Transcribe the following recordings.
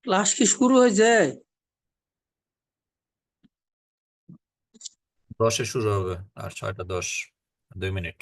Class কি শুরু হয়ে যায়? 10-এ শুরু হবে, আর 6টা 10, 2 মিনিট।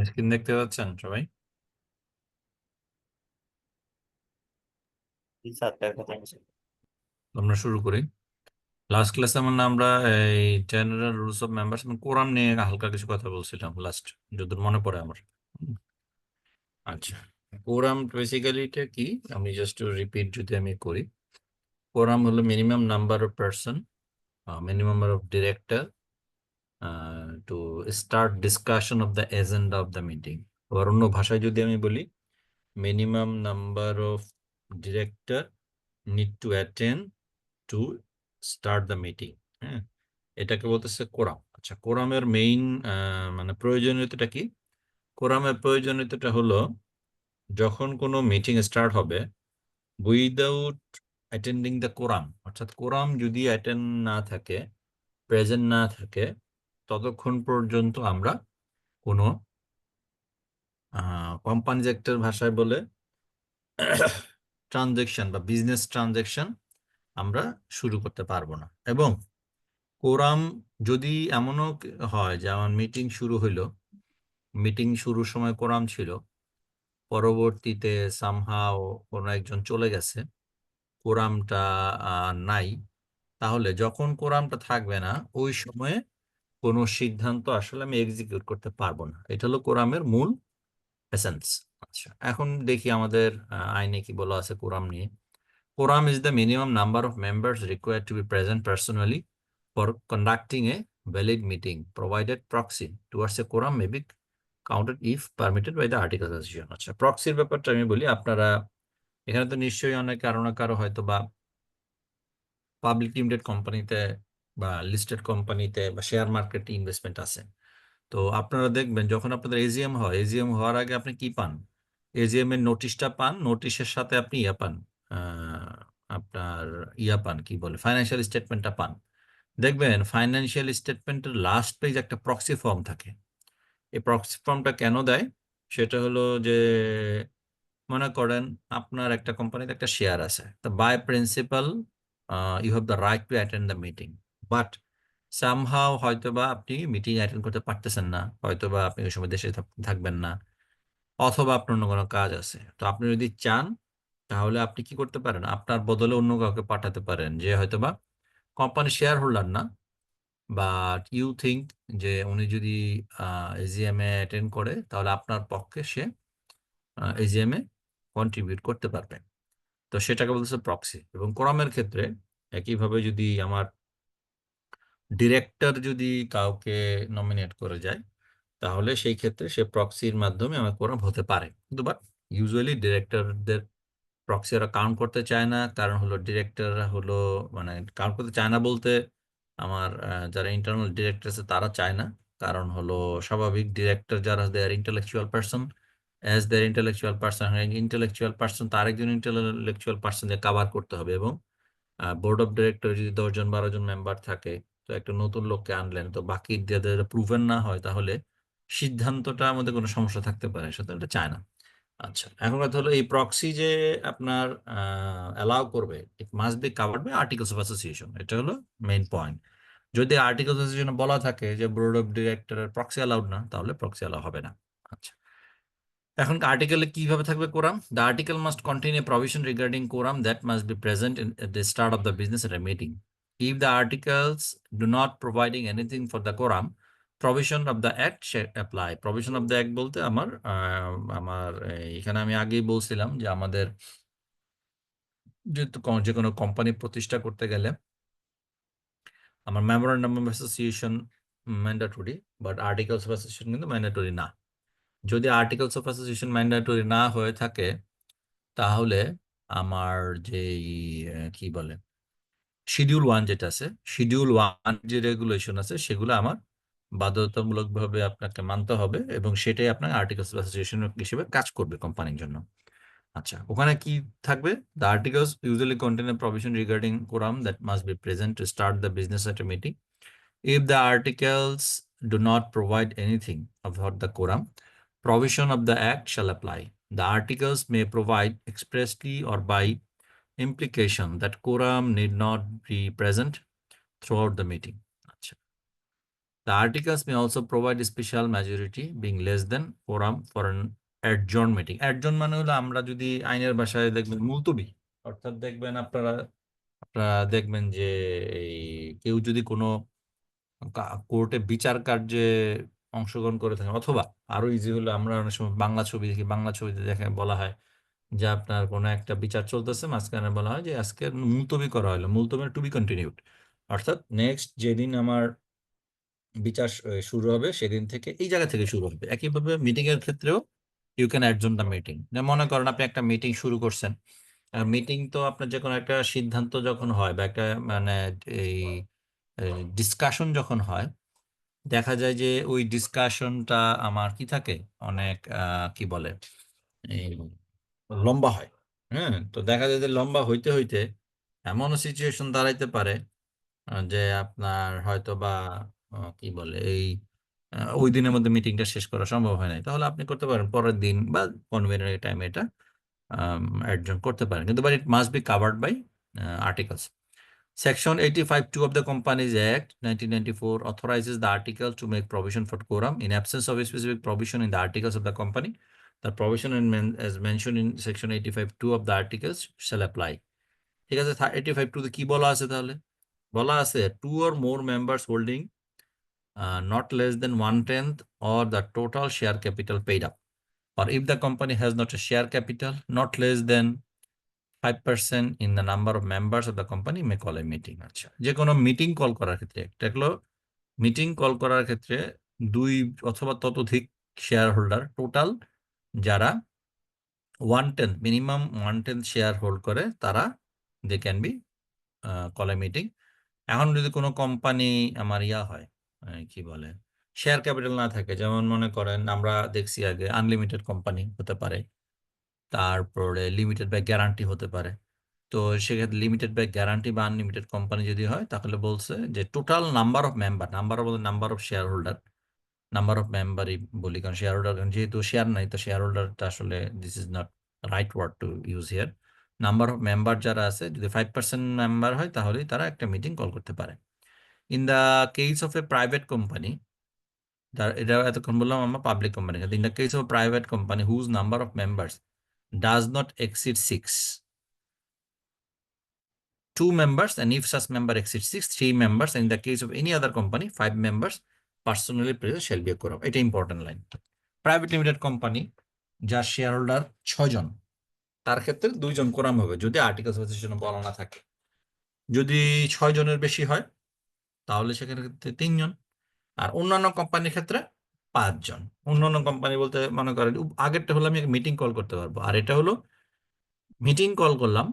স্ক্রিন দেখতে পাচ্ছেন সবাই? আমরা শুরু করি। লাস্ট ক্লাসে আমরা এই জেনারেল রুলস অফ মেম্বারস এবং কোরাম নিয়ে হালকা কিছু কথা বলছিলাম লাস্ট, যতদূর মনে পড়ে আমার। আচ্ছা, কোরাম বেসিক্যালি এটা কি, আমি জাস্ট রিপিট যদি আমি করি, কোরাম হলো minimum number of person, minimum number of director to start discussion of the agenda of the meeting. আবার অন্য ভাষায় যদি আমি বলি, minimum number of director need to attend to start the meeting. হ্যাঁ, এটাকে বলতেছে কোরাম। আচ্ছা, কোরামের মেইন মানে প্রয়োজনীয়তাটা কি? কোরামের প্রয়োজনীয়তাটা হলো, যখন কোনো মিটিং স্টার্ট হবে উইদাউট অ্যাটেন্ডিং দ্য কোরাম, অর্থাৎ কোরাম যদি অ্যাটেন্ড না থাকে, প্রেজেন্ট না থাকে, ততক্ষণ পর্যন্ত আমরা কোনো কোম্পানি একটার ভাষায় বলে ট্রানজেকশন বা বিজনেস ট্রানজেকশন আমরা শুরু করতে পারবো না। এবং কোরাম যদি এমনও হয় যে আমার মিটিং শুরু হইলো, মিটিং শুরুর সময় কোরাম ছিল, পরবর্তীতে সামহাও কোনো একজন চলে গেছে, কোরামটা নাই, তাহলে যখন কোরামটা থাকবে না ওই সময়ে কোনো সিদ্ধান্ত আসলে আমি এক্সিকিউট করতে পারবো না। এটা হলো কোরামের মূল এসেন্স। আচ্ছা, এখন দেখি আমাদের আইনে কি বলা আছে কোরাম নিয়ে। Quorum is the minimum number of members required to be present personally for conducting a valid meeting, provided proxy towards a quorum may be counted if permitted by the Articles of Association. আচ্ছা, প্রক্সির ব্যাপারটা আমি বলি। আপনারা এখানে তো নিশ্চয়ই অনেক কারো না কারো হয়তো বা পাবলিক লিমিটেড কোম্পানিতে বা লিস্টেড কোম্পানিতে বা শেয়ার মার্কেটে ইনভেস্টমেন্ট আছে। তো আপনারা দেখবেন যখন আপনাদের এজিএম হয়, এজিএম হওয়ার আগে আপনি কি পান? এজিএম এর নোটিশটা পান, নোটিশের সাথে আপনি ইয়া পান, আহ, আপনার ইয়া পান, কি বলে, ফাইন্যান্সিয়াল স্টেটমেন্টটা পান। দেখবেন ফাইন্যান্সিয়াল স্টেটমেন্টের লাস্ট পেজ একটা প্রক্সি ফর্ম থাকে। এই প্রক্সি ফর্মটা কেন দেয়? সেটা হলো যে, মনে করেন আপনার একটা কোম্পানিতে একটা শেয়ার আছে, তো by principal you have the right to attend the meeting, but somehow হয়তোবা আপনি মিটিং অ্যাটেন্ড করতে পারতেছেন না, হয়তোবা আপনি ওই সময় দেশে থাকবেন না, অথবা আপনার অন্য কোনো কাজ আছে। তো আপনি যদি চান তাহলে আপনি কি করতে পারেন, আপনার বদলে অন্য কাউকে পাঠাতে পারেন, যে হয়তোবা কোম্পানির শেয়ার হোল্ডার না, বাট ইউ থিঙ্ক যে উনি যদি এজিএম এ অ্যাটেন্ড করে তাহলে আপনার পক্ষে সে এজিএম এ কন্ট্রিবিউট করতে পারবে। তো সেটাকে বলতেছে প্রক্সি। এবং কোরামের ক্ষেত্রে একইভাবে যদি আমার ডিরেক্টর যদি কাউকে নমিনেট করে যায় তাহলে সেই ক্ষেত্রে সে প্রক্সির মাধ্যমে আমার কোরাম হতে পারে। কিন্তু বাট ইউজুয়ালি ডিরেক্টরদের প্রক্সি ওরা কাউন্ট করতে চায় না, কারণ হলো ডিরেক্টররা হলো মানে কাউন্ট করতে চায় না বলতে আমার যারা ইন্টারনাল ডিরেক্টর আছে তারা চায় না, কারণ হলো স্বাভাবিক ডিরেক্টর যারা দেয়ার ইন্টেলেকচুয়াল পার্সন, অ্যাজ দেয়ার ইন্টেলেকচুয়াল পার্সন, ইন্টেলেকচুয়াল পার্সন তার একজন ইন্টেলেকচুয়াল পার্সনকে কাভার করতে হবে। এবং বোর্ড অফ ডিরেক্টর যদি 10 জন 12 জন মেম্বার থাকে, তো একটা নতুন লোককে আনলেন, তো বাকি যাদের প্রুভেন না হয় তাহলে সিদ্ধান্তটা আমাদের কোনো সমস্যা থাকতে পারে, সেটা এটা চায় না। আচ্ছা, এখন কথা হলো এই প্রক্সি যে আপনার অ্যালাউ করবে, it must be covered by articles of association. এটা হলো মেইন পয়েন্ট। যদি আর্টিকেলস অফ অ্যাসোসিয়েশনে বলা থাকে যে বোর্ড অফ ডিরেক্টরের প্রক্সি অ্যালাউড না, তাহলে প্রক্সি অ্যালাউ হবে না। আচ্ছা, এখন আর্টিকেলে কিভাবে থাকবে quorum? The article must contain A provision regarding quorum that must be present at the start of the business at a meeting. If the articles do not providing anything for the quorum, provision of the act shall apply. Provision of the act বলতে আমার এখানে আমি আগেই বলছিলাম যে আমাদের যেহেতু যে কোনো কোম্পানি প্রতিষ্ঠা করতে গেলে আমার memorandum of association mandatory, but articles of association কিন্তু ম্যান্ডেটরি না। যদি আর্টিকেলস অফ অ্যাসোসিয়েশন ম্যান্ডেটরি না হয়ে থাকে তাহলে আমার যে কি বলে শিডিউল 1 যেটা আছে, শিডিউল 1 যে রেগুলেশন আছে সেগুলো আমার বাধ্যতামূলকভাবে আপনাকে মানতে হবে, এবং সেটাই আপনার আর্টিকেলস অফ অ্যাসোসিয়েশন হিসেবে কাজ করবে কোম্পানির জন্য। আচ্ছা, ওখানে কি থাকবে? The articles usually contain a provision regarding quorum that must be present to start the business at A meeting. If the articles do not provide anything about the quorum, provision of the Act shall apply. The articles may provide expressly or by implication that quorum need not be present throughout the meeting. আচ্ছা, the articles may also provide a special majority being less than quorum for an adjourned meeting. Adjourn মানে হলো আমরা যদি আইনের ভাষায় দেখবেন মুলতবি, অর্থাৎ দেখবেন আপনারা আপনারা দেখবেন যে এই কেউ যদি কোনো কোর্টে বিচার কার্যে অংশগ্রহণ করে থাকেন, অথবা আরো ইজি হলো আমরা অনেক সময় বাংলা ছবি দেখি, বাংলা ছবিতে দেখে বলা হয় যে আপনার কোনো একটা বিচার চলতেছে, মাঝখানে বলা হয় যে আজকে মুলতবি করা হলো, মুলতবি টু বি কন্টিনিউড, অর্থাৎ নেক্সট যেদিন আমার বিচার শুরু হবে সেদিন থেকে এই জায়গা থেকে শুরু হবে। একইভাবে মিটিং এর ক্ষেত্রেও you can adjourn the meeting. মনে করেন আপনি একটা মিটিং শুরু করছেন, মিটিং তো আপনার যে কোনো একটা সিদ্ধান্ত যখন হয় বা একটা মানে এই ডিসকাশন যখন হয়, দেখা যায় যে ওই ডিসকাশনটা আমার কি থাকে অনেক কি বলে এই লম্বা হয়। হ্যাঁ, তো দেখা যায় যে লম্বা হইতে হইতে এমনও সিচুয়েশন দাঁড়াইতে পারে যে আপনার হয়তো বা কি বলে এই ওই দিনের মধ্যে মিটিংটা শেষ করা সম্ভব হয় নাই, তাহলে আপনি করতে পারেন পরের দিন বা কনভেনিয়েন্ট টাইমে এটা অ্যাডজন করতে পারেন, কিন্তু but it must be covered by articles. Section 85(2) of the Companies Act 1994 authorizes the article to make provision for quorum. In absence of a specific provision in the articles of the company, the provision as mentioned in Section 85(2) of the articles shall apply. ঠিক আছে, 85(2) তে কি বলা আছে তাহলে? বলা আছে 2 or more members holding not less than 1/10 or the total share capital paid up, or if the company has not a share capital not less than 5% in the number of members of the company may call a meeting. আচ্ছা, যে কোনো meeting call করার ক্ষেত্রে, একটা হলো meeting call করার ক্ষেত্রে 2 অথবা ততোধিক শেয়ার হোল্ডার টোটাল যারা 1/10 মিনিমাম 1/10 শেয়ার হোল্ড করে তারা they can be call a meeting. এখন যদি কোনো কোম্পানি আমার ইয়া হয় কি বলে শেয়ার ক্যাপিটাল না থাকে, যেমন মনে করেন আমরা দেখছি আগে আনলিমিটেড কোম্পানি হতে পারে, তারপরে লিমিটেড বাই গ্যারান্টি হতে পারে। তো সেক্ষেত্রে লিমিটেড বাই গ্যারান্টি বা আনলিমিটেড কোম্পানি যদি হয় তাহলে বলছে যে total number of member, number of share holder, number of মেম্বারই বলি, কারণ শেয়ার হোল্ডার যেহেতু শেয়ার নাই তো শেয়ার হোল্ডারটা আসলে this is not right word to use here. Number of member যারা আছে যদি 5% মেম্বার হয় তাহলেই তারা একটা মিটিং কল করতে পারে। In the case of a private company, এটা এতক্ষণ বললাম আমরা public company, in the case of private company whose number of members does not exceed 6, 2 members, and if such member exceeds 6, 3 members, and in the case of any other company, 5 members personally present shall be a quorum. এটা important line. Private limited company যার share holder 6 জন, তার ক্ষেত্রে 2 জন quorum হবে যদি articles of অ্যাসোসিয়েশনে বলা না থাকে। যদি 6 জনের বেশি হয় তাহলে সেখানে 3 জন। আর অন্যান্য কোম্পানির ক্ষেত্রে 5 জন। অন্যান্য কোম্পানি বলতে মনে করেন আগেরটা হলো আমি মিটিং কল করতে পারবো, আর এটা হলো মিটিং কল করলাম,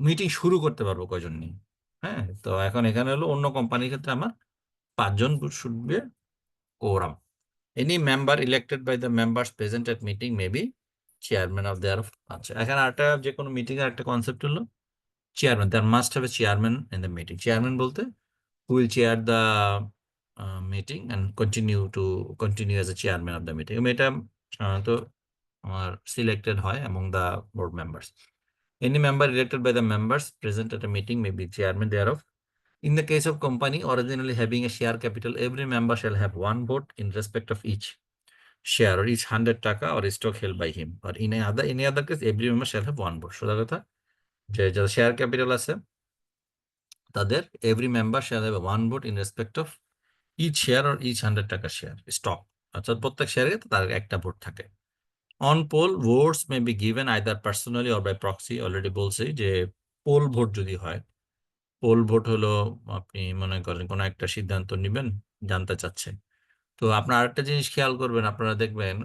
মিটিং শুরু করতে পারবো কয়জন নিয়ে। হ্যাঁ, তো এখন এখানে হলো অন্য কোম্পানির ক্ষেত্রে আমার 5 জন should be quorum. Any member elected by the members present at meeting may be chairman of there. আচ্ছা, এখানে একটা যে কোনো মিটিং এর একটা কনসেপ্ট হলো chairman, there must have a chairman in the meeting. Chairman বলতে who will chair the meeting and continue as a chairman of the meeting. এটা সাধারণত আমার সিলেক্টেড হয় among the board members. Any member elected by the members present at a meeting may be chairman thereof. In the case of company originally having a share capital, every member shall have one vote in respect of each share or each 100 টাকা or stock held by him. Or in any other case, every member shall have one vote. সোজা কথা যে যাদের share capital আছে তাদের every member shall have one vote in respect of each share or each 100 টাকা share stock, অর্থাৎ প্রত্যেক শেয়ারে তার একটা ভোট থাকে। On poll votes may be given either personally or by proxy. Already বলছি যে পোল ভোট যদি হয়, পোল ভোট হলো আপনি মনে করেন কোনো একটা সিদ্ধান্ত নেবেন, জানতে চাচ্ছে। তো আপনার আরেকটা জিনিস খেয়াল করবেন, আপনারা দেখবেন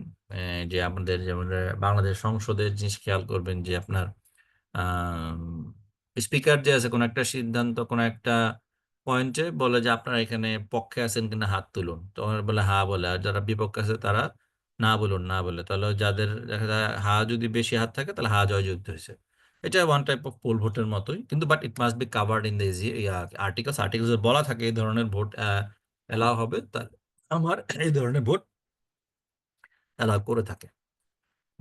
যে আমাদের যেমন বাংলাদেশ সংসদের জিনিস খেয়াল করবেন যে আপনার স্পিকার যে আছে কোন একটা সিদ্ধান্ত কোন একটা পয়েন্টে বলে যে আপনারা এখানে পক্ষে আছেন কিনা হাত তুলুন, তো ওরা বলে হা বলে, আর যারা বিপক্ষে আছে তারা না বলুন না বলে। তাহলে যাদের দেখা যায় হা যদি বেশি হাত থাকে তাহলে হা জয়যুক্ত হয়েছে। এটা ওয়ান টাইপ অফ পোল ভোটের মতোই, কিন্তু but it must be covered in the articles বলা থাকে এই ধরনের ভোট এলাও হবে, তার আমার এই ধরনের ভোট এলাও করে থাকে।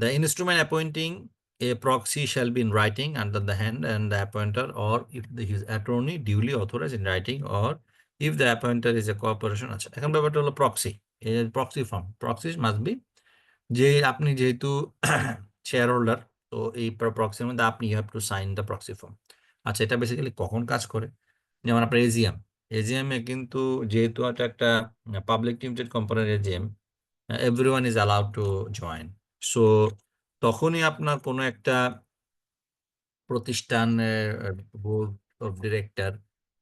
The instrument appointing a proxy shall be in writing under the hand and the appointer, or if his attorney duly authorized in writing, or if the appointer is a corporation. আচ্ছা, এখন ব্যাপারটা হলো proxy. Proxy form, proxy must be যে আপনি যেহেতু share holder, তো এই প্রক্সির মধ্যে আপনি you have to sign the proxy form. আচ্ছা, এটা বেসিক্যালি কখন কাজ করে? যেমন আপনার এজিএম, এজিএম এ কিন্তু যেহেতু এটা একটা পাবলিক লিমিটেড কোম্পানির AGM, everyone is allowed to join. So তখনই আপনার কোনো একটা প্রতিষ্ঠানের বোর্ড অফ ডিরেক্টর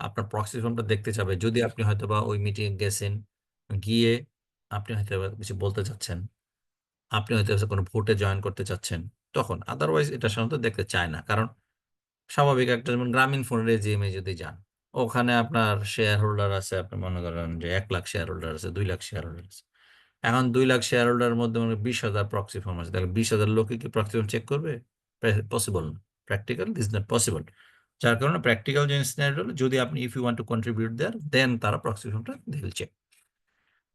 আপনার প্রক্সি ফর্মটা দেখতে চাবে, যদি আপনি হয়তোবা ওই মিটিং গেছেন, গিয়ে আপনি হয়তো কিছু বলতে চাচ্ছেন, আপনি হয়তো কোনো ভোটে জয়েন করতে চাচ্ছেন, তখন। আদারওয়াইজ এটা সাধারণত দেখতে চায় না, কারণ স্বাভাবিক একটা যেমন গ্রামীণ ফোনের এজিএমে যদি যান, ওখানে আপনার শেয়ার হোল্ডার আছে, আপনি মনে করেন যে 1 লাখ শেয়ার হোল্ডার আছে, 2 লাখ শেয়ার হোল্ডার আছে। এখন 2 লাখ শেয়ার হোল্ডারের মধ্যে মানে 20,000 প্রক্সি ফর্ম আছে, তাহলে 20,000 লোকে কি প্রক্সি ফর্ম চেক করবে? পসিবল না, প্র্যাকটিক্যাল ইজ নট পসিবল। যার কারণে প্র্যাকটিক্যাল যে সিনারিও হলো, যদি আপনি if you want to contribute there, then তারা প্রক্সি ফর্মটা দে উইল চেক।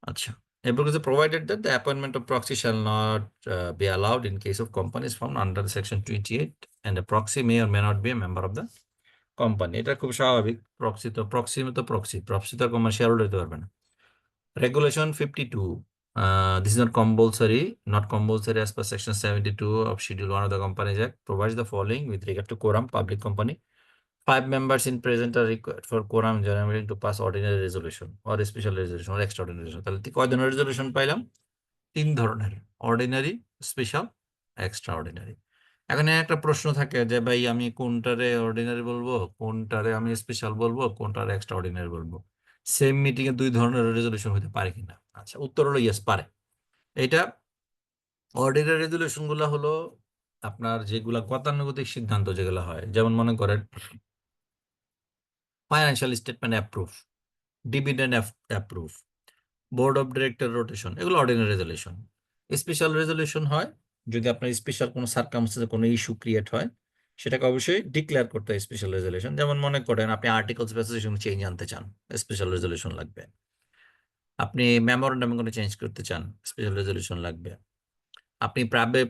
আচ্ছা, এরপর হচ্ছে provided that the appointment of proxy shall not be allowed in case of companies found under section 28 and the proxy may or may not be a member of the company. এটা খুব স্বাভাবিক, proxy তো company share holder দিতে পারবে না। Regulation 52. This is not compulsory as per Section 72 of Schedule 1 of the Companies Act. Provides the following with regard to quorum. Public company, 5 members in present are required for quorum general meeting to pass ordinary resolution or a special resolution or extraordinary resolution. তাহলে কয় ধরনের resolution পাইলাম? 3 ধরনের, ordinary, special, extra ordinary. এখন একটা প্রশ্ন থাকে যে ভাই আমি কোনটারে অর্ডিনারি বলবো, কোনটারে আমি স্পেশাল বলবো, কোনটারে এক্সট্রা অর্ডিনারি বলবো, সেম মিটিং এ 2 ধরনের রেজলিউশন হতে পারে কিনা? আচ্ছা, উত্তর হলো ইয়েস, পারে। এটা অর্ডিনারি রেজলিউশন গুলো হলো আপনার যেগুলা গতানুগতিক সিদ্ধান্ত যেগুলো হয়, যেমন মনে করেন financial statement approve, dividend approve, board of director rotation, এগুলো অর্ডিনারি রেজলিউশন। স্পেশাল রেজলিউশন হয় যদি আপনার স্পেশাল কোনো সার্কামস্টেন্সে কোনো ইস্যু ক্রিয়েট হয়, সেটাকে অবশ্যই ডিক্লেয়ার করতে হয় স্পেশাল রেজলিউশন। যেমন মনে করেন আপনি আর্টিকেলস অফ অ্যাসোসিয়েশন চেঞ্জ আনতে চান, স্পেশাল রেজলিউশন লাগবে। আপনি মেমোরেন্ডাম কোনো চেঞ্জ করতে চান, স্পেশাল রেজলিউশন লাগবে। আপনি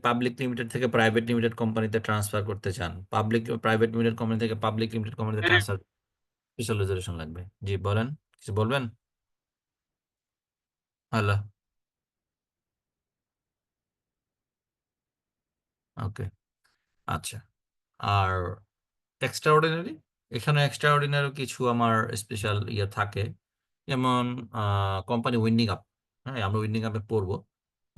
পাবলিক লিমিটেড থেকে প্রাইভেট লিমিটেড কোম্পানিতে ট্রান্সফার করতে চান, প্রাইভেট লিমিটেড কোম্পানি থেকে পাবলিক লিমিটেড কোম্পানিতে ট্রান্সফার, স্পেশাল রেজলিউশন লাগবে। জি বলেন, কিছু বলবেন? হ্যালো, ওকে, আচ্ছা। আর এক্সট্রা অর্ডিনারি, এখানে এক্সট্রা অর্ডিনারি কিছু আমার স্পেশাল ইয়ে থাকে, যেমন কোম্পানি উইন্ডিং আপ। হ্যাঁ, আমরা উইন্ডিং আপে পড়বো।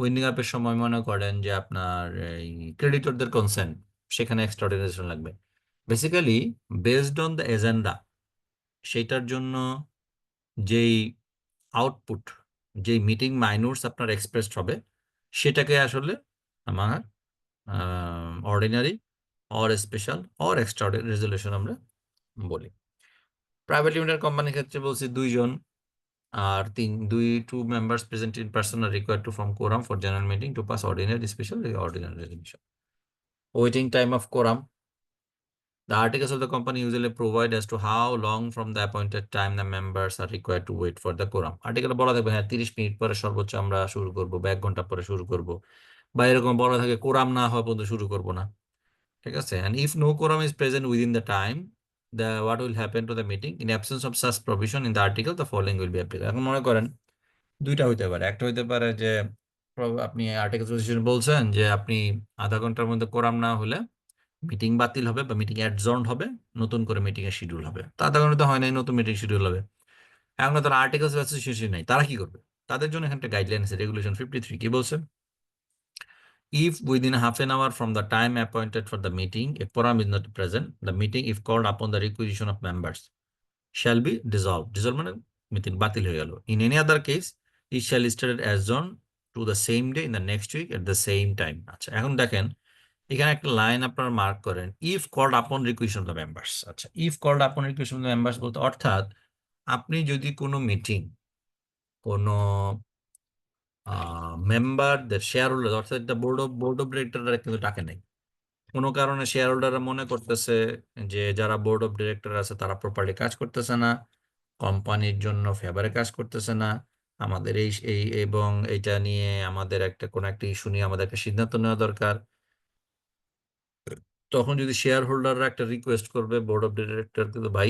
উইন্ডিং আপের সময় মনে করেন যে আপনার এই ক্রেডিটরদের কনসেন্ট, সেখানে এক্সট্রা অর্ডিনারি লাগবে। Basically based on the agenda, সেইটার জন্য যেই আউটপুট, যেই মিটিং মাইনুটস আপনার এক্সপ্রেসড হবে, সেটাকে আসলে আমার ordinary or special or extra resolution আমরা বলি। প্রাইভেট লিমিটেড কোম্পানির ক্ষেত্রে বলছি দুইজন, আর two members present in person are required to form quorum for general meeting to pass ordinary special ordinary resolution. Waiting time of quorum, the articles of the company usually provide as to how long from the appointed time the members are required to wait for the quorum. আর্টিকেলে বলা থাকবে হ্যাঁ 30 minute পরে সর্বোচ্চ আমরা শুরু করব, বা 1 ঘন্টা পরে শুরু করব, বা এরকম বলা থাকে কোরাম না হওয়া পর্যন্ত শুরু করব না। ঠিক আছে? and if no quorum is present within the time, the what will happen to the meeting in absence of such provision in the article, the following will be applicable. এখন মনে করেন দুইটা হইতে পারে, একটা হইতে পারে যে আপনি আর্টিকেল বলছেন যে আপনি আধা ঘন্টার মধ্যে কোরাম না হলে মিটিং বাতিল হবে বা মিটিং অ্যাডজর্ন হবে, নতুন করে মিটিং এর শিডিউল হবে। তা আধা ঘন্টা তো হয় নাই, নতুন মিটিং শিডিউল হবে। এখন তারা আর্টিকেলস অফ অ্যাসোসিয়েশন নাই, তারা কি করবে? তাদের জন্য এখানে একটা গাইডলাইন আছে, রেগুলেশন 53 কি বলছে? If within half an hour from the time appointed for the meeting, a quorum is not present, the meeting, if called upon the requisition of members, shall be dissolved. Dissolved মানে meeting বাতিল হয়ে গেল। In any other case, it shall start adjourned to the same day in the next week at the same time. আচ্ছা, এখন দেখেন এখানে একটা line আপনারা মার্ক করেন, if called upon requisition of the members. আচ্ছা, if called upon requisition of the members বলতে অর্থাৎ আপনি যদি কোনো মিটিং, কোনো মেম্বারদের শেয়ার হোল্ডার, অর্থাৎ এটা বোর্ড অফ ডিরেক্টররা কিন্তু ডাকে নাই, কোনো কারণে শেয়ার হোল্ডাররা মনে করতেছে যে যারা বোর্ড অফ ডিরেক্টর আছে তারা প্রপারলি কাজ করতেছে না, কোম্পানির জন্য ফেভারে কাজ করতেছে না, আমাদের এই এই এবং এটা নিয়ে আমাদের একটা কোনো একটা ইস্যু নিয়ে আমাদের একটা সিদ্ধান্ত নেওয়া দরকার। তখন যদি শেয়ার হোল্ডাররা একটা রিকোয়েস্ট করবে বোর্ড অফ ডিরেক্টর, কিন্তু ভাই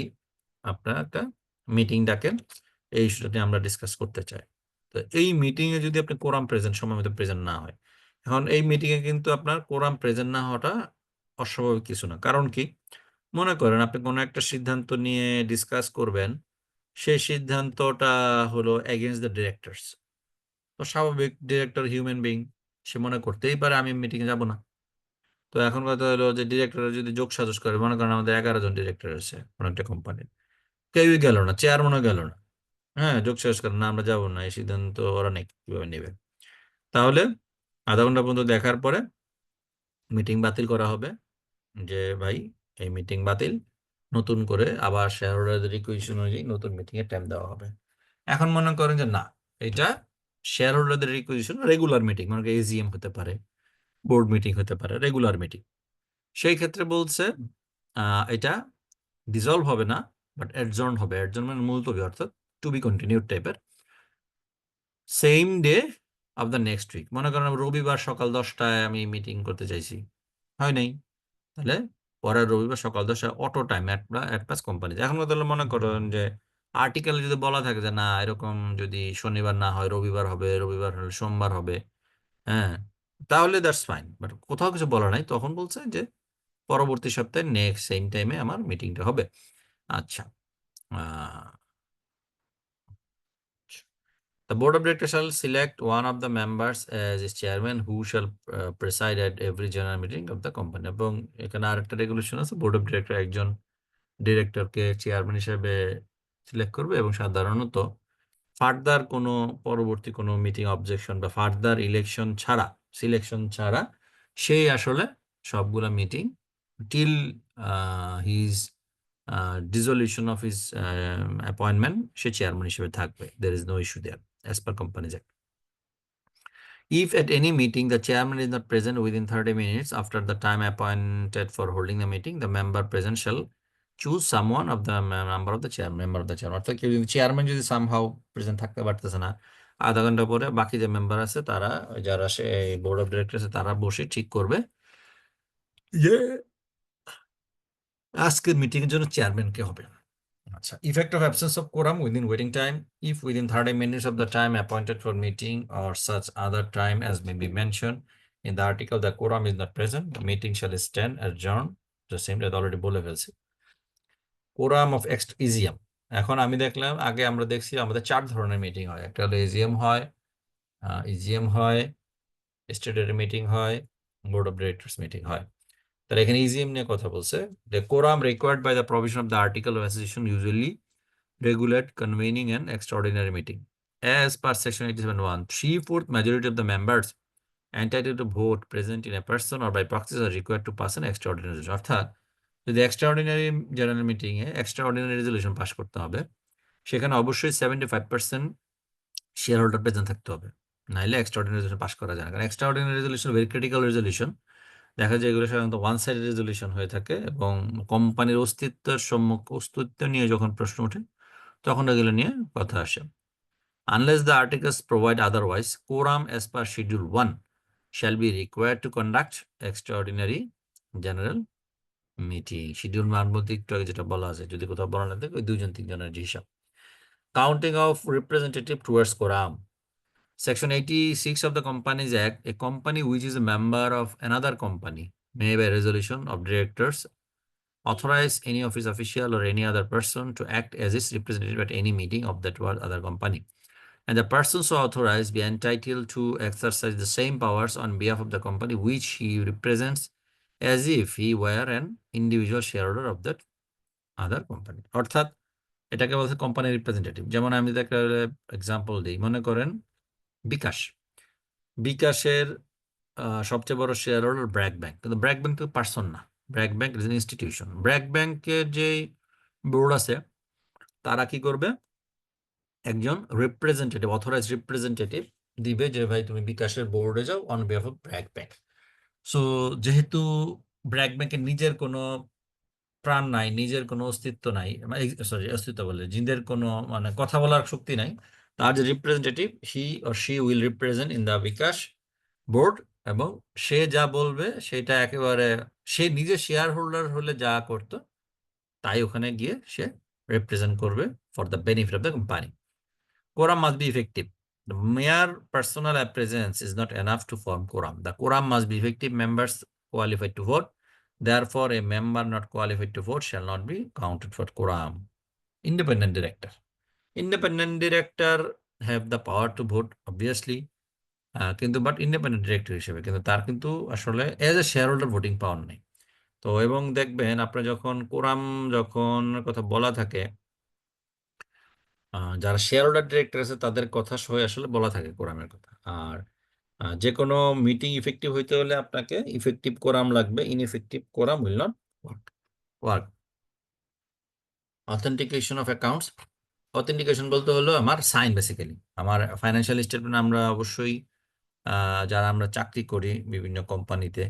আপনারা একটা মিটিং ডাকেন, এই ইস্যুটা নিয়ে আমরা ডিসকাস করতে চাই। তো এই মিটিং এ যদি আপনি কোরাম প্রেজেন্ট, সময় মতো প্রেজেন্ট না হয়, এখন এই মিটিং এ কিন্তু আপনার কোরাম প্রেজেন্ট না হওয়াটা অস্বাভাবিক কিছু না। কারণ কি? মনে করেন আপনি কোনো একটা সিদ্ধান্ত নিয়ে ডিসকাস করবেন, সেই সিদ্ধান্তটা হলো এগেইনস্ট দ্য ডিরেক্টরস। তো স্বাভাবিক, ডিরেক্টর হিউম্যান বিং, সে মনে করতেই পারে আমি মিটিং এ যাব না। তো এখন কথা হলো যে ডিরেক্টর যদি যোগ সাজস করে, মনে করেন আমাদের 11 জন ডিরেক্টর আছে কোনো একটা কোম্পানির, কেউই গেল না, চেয়ারম্যানও গেল না, হ্যাঁ, যোগ সাজস করে না আমরা যাবো না, এই সিদ্ধান্ত ওরা নাকি কিভাবে নেবে, তাহলে আধা ঘন্টা পর্যন্ত দেখার পরে মিটিং বাতিল করা হবে, যে ভাই এই মিটিং বাতিল, নতুন করে আবার শেয়ার হোল্ডারদের রিকোয়েস্ট অনুযায়ী নতুন মিটিং এর টাইম দেওয়া হবে। এখন মনে করেন যে না, এটা শেয়ার হোল্ডারদের রিকোয়েশন রেগুলার মিটিং, মানে এজিএম হতে পারে, বোর্ড মিটিং হতে পারে, রেগুলার মিটিং, সেই ক্ষেত্রে বলছে এটা ডিজলভ হবে না, বাট অ্যাডজর্ন হবে। অ্যাডজর্ন মানে মুলতবি, অর্থাৎ টু বি কন্টিনিউড টাইপের। Same day of the next week, মনে করেন রবিবার সকাল 10টায় আমি মিটিং করতে চাইছি, হয় নাই, তাহলে পরের রবিবার সকাল 10টায় auto time at pass company. এখন কথা হলো মনে করেন যে আর্টিকেল যদি বলা থাকে যে না এরকম যদি শনিবার না হয় রবিবার হবে, রবিবার হলে সোমবার হবে, হ্যাঁ, তাহলে দ্যাটস ফাইন। বাট কোথাও কিছু বলা নাই, তখন বলছে যে পরবর্তী সপ্তাহে নেক্সট সেম টাইমে আমার মিটিংটা হবে। আচ্ছা, the board of directors shall select one of the members as its chairman, who shall preside at every general meeting of the company. এবং এখানে আরেকটা রেগুলেশন আছে, বোর্ড অফ ডিরেক্টর একজন ডিরেক্টরকে চেয়ারম্যান হিসেবে সিলেক্ট করবে, এবং সাধারণত ফার্দার কোনো পরবর্তী কোনো মিটিং অবজেকশন বা ফার্দার ইলেকশন ছাড়া, সিলেকশন ছাড়া, সেই আসলে সবগুলা meeting till his dissolution of his appointment সে চেয়ারম্যান হিসেবে থাকবে। There is no issue there as per companies act. If at any meeting the chairman is not present within 30 minutes after the time appointed for holding the meeting, the member present shall choose someone of the member of the chairman. অর্থাৎ কেউ যদি chairman যদি somehow present থাকতে পারতেছে না, আধা ঘন্টা পরে বাকি যে মেম্বার আছে তারা, যারা সে বোর্ড অফ ডিরেক্টর আছে, তারা বসে ঠিক করবে যে আজকের মিটিং এর জন্য চেয়ারম্যান কে হবে। আচ্ছা, effect of absence of quorum within waiting time. If within 30 minutes of the time appointed for meeting or such other time as may be mentioned in the article the quorum is not present, the meeting shall stand adjourned, the same as already বলে ফেলছি। Quorum of EGM. এখন আমি দেখলাম, আগে আমরা দেখছি আমাদের 4 ধরনের মিটিং হয়। একটা হলো এজিএম হয়, ইজিএম হয়, স্ট্যাটুটরি মিটিং হয়, বোর্ড অফ ডিরেক্টরস মিটিং হয়। তাহলে এখানে ইজিএম নিয়ে কথা বলছে। The quorum required by the provision of the article of association usually regulate convening an extraordinary meeting. As per section 87(1), 3/4 majority of the members entitled to vote present in a person or by proxies are required to pass an extraordinary resolution. অর্থাৎ যদি extraordinary general meeting এ extraordinary resolution pass করতে হবে, সেখানে অবশ্যই 75% share holder present থাকতে হবে, নাইলে extraordinary resolution pass করা যায় না। কারণ extraordinary resolution very critical resolution. দেখা যায় এগুলো সাধারণত ওয়ান সাইড রেজলিউশন হয়ে থাকে এবং কোম্পানির অস্তিত্ব নিয়ে যখন প্রশ্ন ওঠে তখন এগুলো নিয়ে কথা আসে। Unless the articles provide otherwise, quorum as per Schedule 1 shall be required to conduct extraordinary general meeting. Schedule মান বলতে একটু আগে যেটা বলা আছে, যদি কোথাও বলা না থাকে ওই 2-3 জনের যে হিসাব। Counting of representative towards quorum. Section 86 of the Companies Act, a company which is a member of another company may by resolution of directors authorize any of its official or any other person to act as its representative at any meeting of that other company. And the person so authorized be entitled to exercise the same powers on behalf of the company which he represents as if he were an individual shareholder of that other company. অর্থাৎ এটাকে বলছে company representative. যেমন আমি যদি একটা example দিই, মনে করেন বিকাশের সবচেয়ে বড় শেয়ার হোল্ডার ব্র্যাক ব্যাংক, কিন্তু ব্র্যাক ব্যাংক তো পার্সন না, BRAC bank is an institution. BRAC ব্যাংকের যে বোর্ড আছে তারা কি করবে, একজন রিপ্রেজেন্টেটিভ, অথরাইজ রিপ্রেজেন্টেটিভ দিবে যে ভাই তুমি বিকাশের বোর্ডে যাও on behalf of BRAC bank. So যেহেতু ব্র্যাক ব্যাংকের নিজের কোনো প্রাণ নাই, নিজের কোনো অস্তিত্ব নাই, সরি অস্তিত্ব বলে জিদের কোনো মানে কথা বলার শক্তি নাই, তার যে representative he or she will represent in the বিকাশ বোর্ড, এবং সে যা বলবে সেটা একেবারে সে নিজে শেয়ার হোল্ডার হলে যা করতো তাই ওখানে গিয়ে সে রিপ্রেজেন্ট করবে for the benefit of the company. Quorum must be effective. The mere personal presence is not enough to form quorum. The quorum must be effective members qualified to vote. Therefore, a member not qualified to vote shall not be counted for quorum. Independent director. Independent director have the power to vote, obviously. কিন্তু but independent director হিসেবে কিন্তু তার কিন্তু আসলে as a share holder voting পাওয়ার নেই। তো এবং দেখবেন আপনার যখন কোরাম যখন কথা বলা থাকে, যারা শেয়ার হোল্ডার ডিরেক্টর আছে তাদের কথা সহ আসলে বলা থাকে কোরামের কথা। আর যে কোনো মিটিং ইফেক্টিভ হইতে হলে আপনাকে ইফেক্টিভ কোরাম লাগবে, ineffective quorum will not work. Authentication of accounts. Authentication বলতে হলো আমার সাইন, বেসিক্যালি আমার ফাইন্যান্সিয়াল স্টেটমেন্ট আমরা অবশ্যই যারা আমরা চাকরি করি বিভিন্ন কোম্পানিতে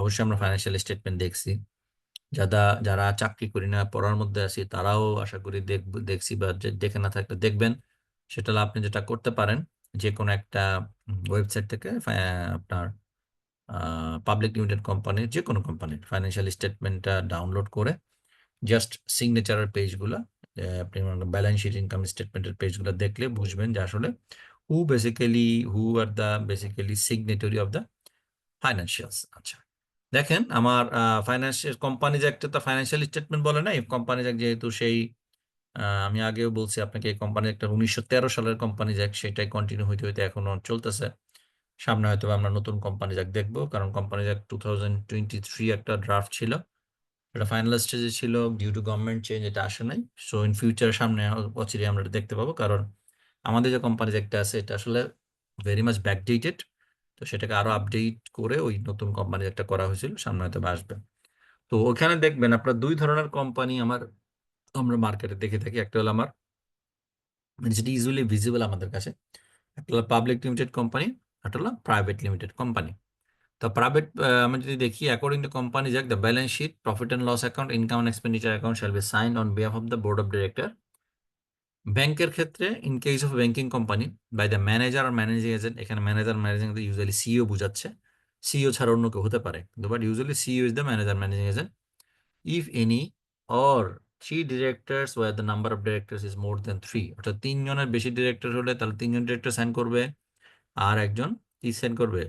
অবশ্যই আমরা ফাইন্যান্সিয়াল স্টেটমেন্ট দেখছি। যারা যারা চাকরি করি না, পড়ার মধ্যে আছি, তারাও আশা করি দেখছি বা দেখে না থাকলে দেখবেন। সেটা হলো আপনি যেটা করতে পারেন, যে কোনো একটা ওয়েবসাইট থেকে আপনার পাবলিক লিমিটেড কোম্পানির যে কোনো কোম্পানির ফাইন্যান্সিয়াল স্টেটমেন্টটা ডাউনলোড করে জাস্ট সিগনেচারের পেজগুলো, আপনি ব্যালেন্স শিট, ইনকাম স্টেটমেন্টের পেজগুলো দেখলে বুঝবেন যে আসলে who are the basically signatory of the financials. আচ্ছা দেখেন, আমার ফাইন্যান্সিয়াল কোম্পানিজ একটা তো ফাইন্যান্সিয়াল স্টেটমেন্ট বলে না, এই কোম্পানিজ অ্যাক্ট যেহেতু সেই আমি আগেও বলছি আপনাকে, এই কোম্পানি একটা 1913 সালের কোম্পানিজ অ্যাক্ট, সেটাই কন্টিনিউ হইতে হইতে এখনো চলতেছে। সামনে হয়তো আমরা নতুন কোম্পানিজ অ্যাক্ট দেখবো, কারণ কোম্পানিজ অ্যাক্ট 2023 একটা ড্রাফট ছিল, এটা ফাইনাল স্টেজে ছিল, ডিউ টু গভর্নমেন্ট চেঞ্জ এটা আসে নাই। সো ইন ফিউচার সামনে অচিরে আমরা এটা দেখতে পাবো, কারণ আমাদের যে কোম্পানিজ একটা আছে এটা আসলে ভেরি মাচ ব্যাকডেটেড। তো সেটাকে আরো আপডেট করে ওই নতুন কোম্পানি একটা করা হয়েছিল, সামনে হয়তো আসবে। তো ওখানে দেখবেন আপনার 2 ধরনের কোম্পানি আমরা মার্কেটে দেখে থাকি। একটা হলো আমার মানে যেটা ইউজুয়ালি ভিজিবল আমাদের কাছে, একটা হলো পাবলিক লিমিটেড কোম্পানি, একটা হলো প্রাইভেট লিমিটেড কোম্পানি। তো প্রাইভেট আমরা যদি দেখি, according to company act, the balance sheet, profit and loss account, income and expenditure account shall be signed on behalf of the board of director. ব্যাংকের ক্ষেত্রে in case of banking company by the manager আর managing agent, এখানে manager managing usually CEO বোঝাচ্ছে, CEO ছাড়া অন্য কেউ হতে পারে, কিন্তু but usually CEO is the manager managing agent. If any or 3 directors where the number of directors is more than 3, অর্থাৎ 3 জনের বেশি ডিরেক্টর হলে তাহলে 3জন ডিরেক্টর সাইন করবে, আর একজন কি সাইন করবে,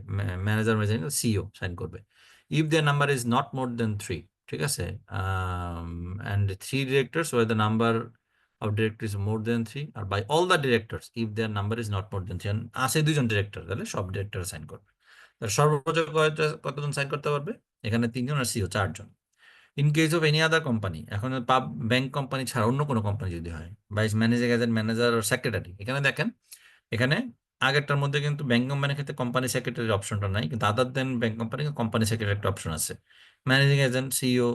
ম্যানেজার ম্যানেজিং সিইও সাইন করবে। If their number is not more than 3, ঠিক আছে, and three directors where the number of directors is more than three, R by all the directors if their number is not more than three, আছে দুইজন director, তাহলে সব director sign করবে। তাহলে সর্বোচ্চ কতজন সাইন করতে পারবে? এখানে তিনজন, আর সিও চারজন। In case of any other company, এখন ব্যাংক কোম্পানি ছাড়া অন্য কোনো কোম্পানি যদি হয়, vice managing agent, manager, secretary, এখানে দেখেন, এখানে আগেরটার মধ্যে কিন্তু ব্যাংক কোম্পানির ক্ষেত্রে কোম্পানি সেক্রেটারির অপশনটা নাই, কিন্তু other than bank company company secretary একটা অপশন আছে, ম্যানেজিং এজেন্ট, সিইও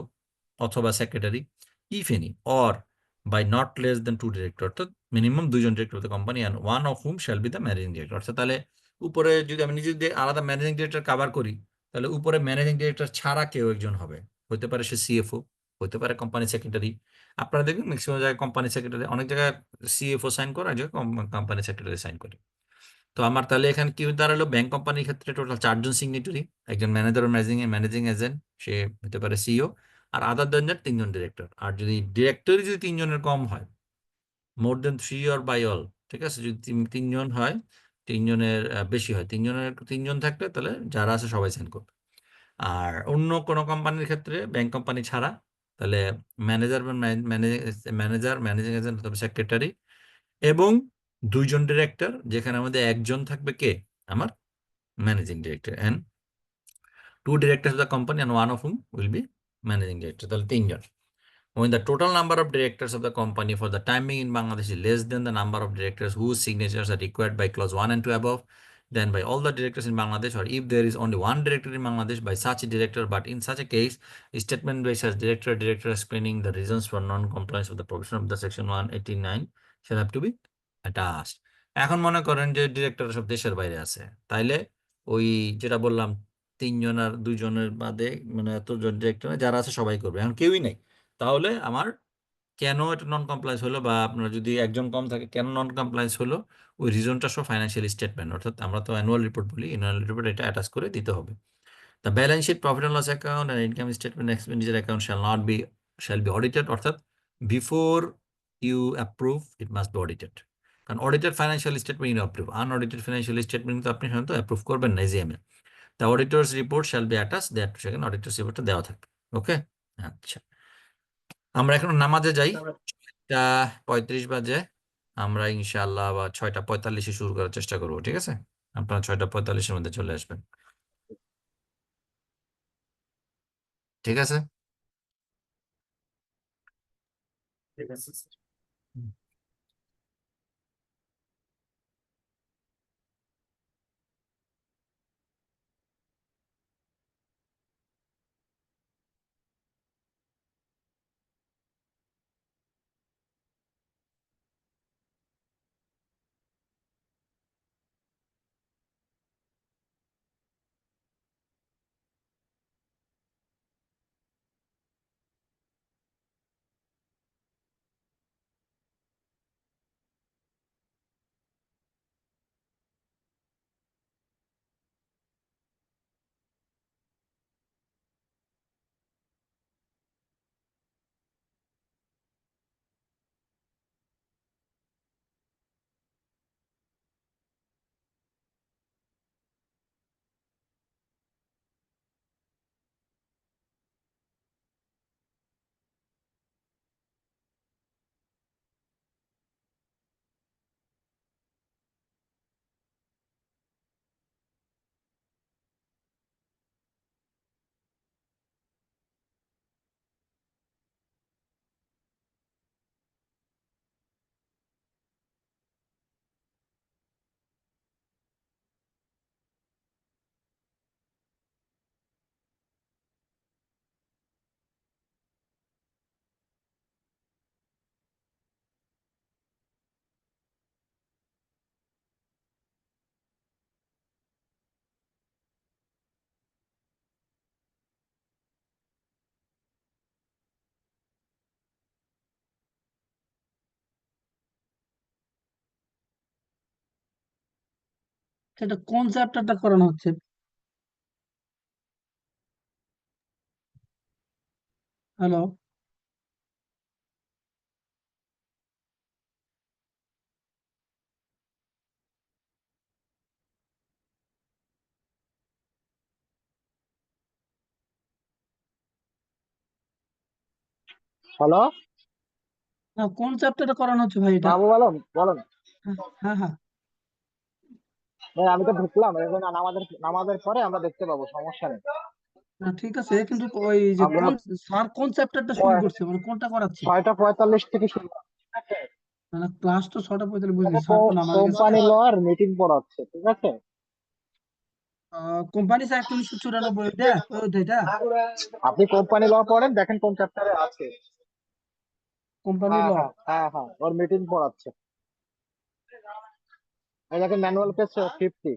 অথবা secretary, if any or by not less than two director, অর্থাৎ মিনিমাম দুইজন director of the company and one of whom shall be the managing director. অর্থাৎ তাহলে উপরে যদি আমি নিজে দিয়ে আলাদা ম্যানেজিং ডিরেক্টর কাভার করি, তাহলে উপরে ম্যানেজিং ডিরেক্টর ছাড়া কেউ একজন হবে, হতে পারে সে সিএফও, হতে পারে কোম্পানি সেক্রেটারি। আপনারা দেখবেন ম্যাক্সিমাম জায়গায় কোম্পানি সেক্রেটারি, অনেক জায়গায় সিএফও সাইন করে, এক জায়গায় কোম্পানি সেক্রেটারি সাইন করে। তো আমার তাহলে এখানে কি দাঁড়ালো, ব্যাংক কোম্পানির ক্ষেত্রে টোটাল চারজন সিগনেটরি, একজন ম্যানেজার, ম্যানেজিং এজেন্ট, সে হতে পারে সিইও, আর আদার দেন দ্যাট তিনজন ডিরেক্টর। আর যদি ডিরেক্টরই যদি তিনজনের কম হয়, more than three or by all, ঠিক আছে, যদি তিনজন হয়, তিনজনের বেশি হয়, তিনজন থাকলে তাহলে যারা আছে সবাই সাইন করবে। আর অন্য কোনো কোম্পানির ক্ষেত্রে, ব্যাংক কোম্পানি ছাড়া, তাহলে ম্যানেজার, ম্যানেজিং এজেন্ট অথবা সেক্রেটারি, এবং দুইজন ডিরেক্টর, যেখানে আমাদের একজন থাকবে কে, আমার managing director, and two director of the company and one of whom will be managing director, তাহলে তিনজন। When the total number of directors of the company for the time being in Bangladesh is less than the number of directors whose signatures are required by clause 1 and 2 above, then by all the directors in Bangladesh, or if there is only one director in Bangladesh, by such a director. But in such a case, a statement by such director explaining the reasons for non-compliance with the provision of the section 189 shall have to be attached. এখন মনে করেন যে director সব দেশের বাইরে আছে, তাইলে ওই যেটা বললাম, তিনজন আর দুইজনের বাদে, মানে এতজন ডিরেক্টর যারা আছে সবাই করবে, এখন কেউই নেই, তাহলে আমার কেন এটা নন কমপ্লায়েন্স হলো, বা আপনার যদি একজন কম থাকে কেন নন কমপ্লায়েন্স হলো, ওই রিজনটা সব ফাইন্যান্সিয়াল স্টেটমেন্ট, অর্থাৎ আমরা তো অ্যানুয়াল রিপোর্ট বলি, অ্যানুয়াল রিপোর্ট এটা অ্যাটাচ করে দিতে হবে। The balance sheet, profit and loss account and income statement, expenditure account shall be audited, অর্থাৎ before you approve it must be audited. কারণ audited financial statement you approve, unaudited financial statement তো আপনি সাধারণত approve করবেন না AGM এ। The auditors report shall be attach, that সেখানে auditors রিপোর্টটা দেওয়া থাকবে। ওকে, আচ্ছা, আমরা এখন নামাজে যাই। 6:35 বাজে, আমরা ইনশাআল্লাহ বা 6:45 শুরু করার চেষ্টা করবো, ঠিক আছে? আপনারা 6:45 মধ্যে চলে আসবেন, ঠিক আছে? ঠিক আছে স্যার। হুম। এটা কোন চ্যাপ্টারটা করানো হচ্ছে? হ্যালো? হ্যালো, কোন চ্যাপ্টারটা করানো হচ্ছে ভাই এটা? মাহবুব আলম বলেন। হ্যাঁ, হ্যাঁ, হ্যাঁ। ভাই আমি তো ঢুকলাম, এখন নামাজের নামাজের পরে আমরা দেখতে পাবো, সমস্যা নেই। না, ঠিক আছে, কিন্তু ওই যে আমরা কোন স্যার কোন চ্যাপ্টারটা শুরু করছে, মানে কোনটা করাচ্ছে? 6:45 থেকে শুরু হবে, ঠিক আছে? মানে ক্লাস তো 6:45 বুঝলি, এটা স্যার তো নামাজ গেছে। কোম্পানি ল আর মিটিং পড়াচ্ছে, ঠিক আছে? কোম্পানি অ্যাক্ট 1994, ওইটা ওইটা আপনি কোম্পানি ল পড়েন, দেখেন কোন চ্যাপ্টারে আছে। কোম্পানি হ্যাঁ ল। হ্যাঁ হ্যাঁ হ্যাঁ, ওর মিটিং পড়াচ্ছে। এই দেখেন ম্যানুয়াল পেজ 50।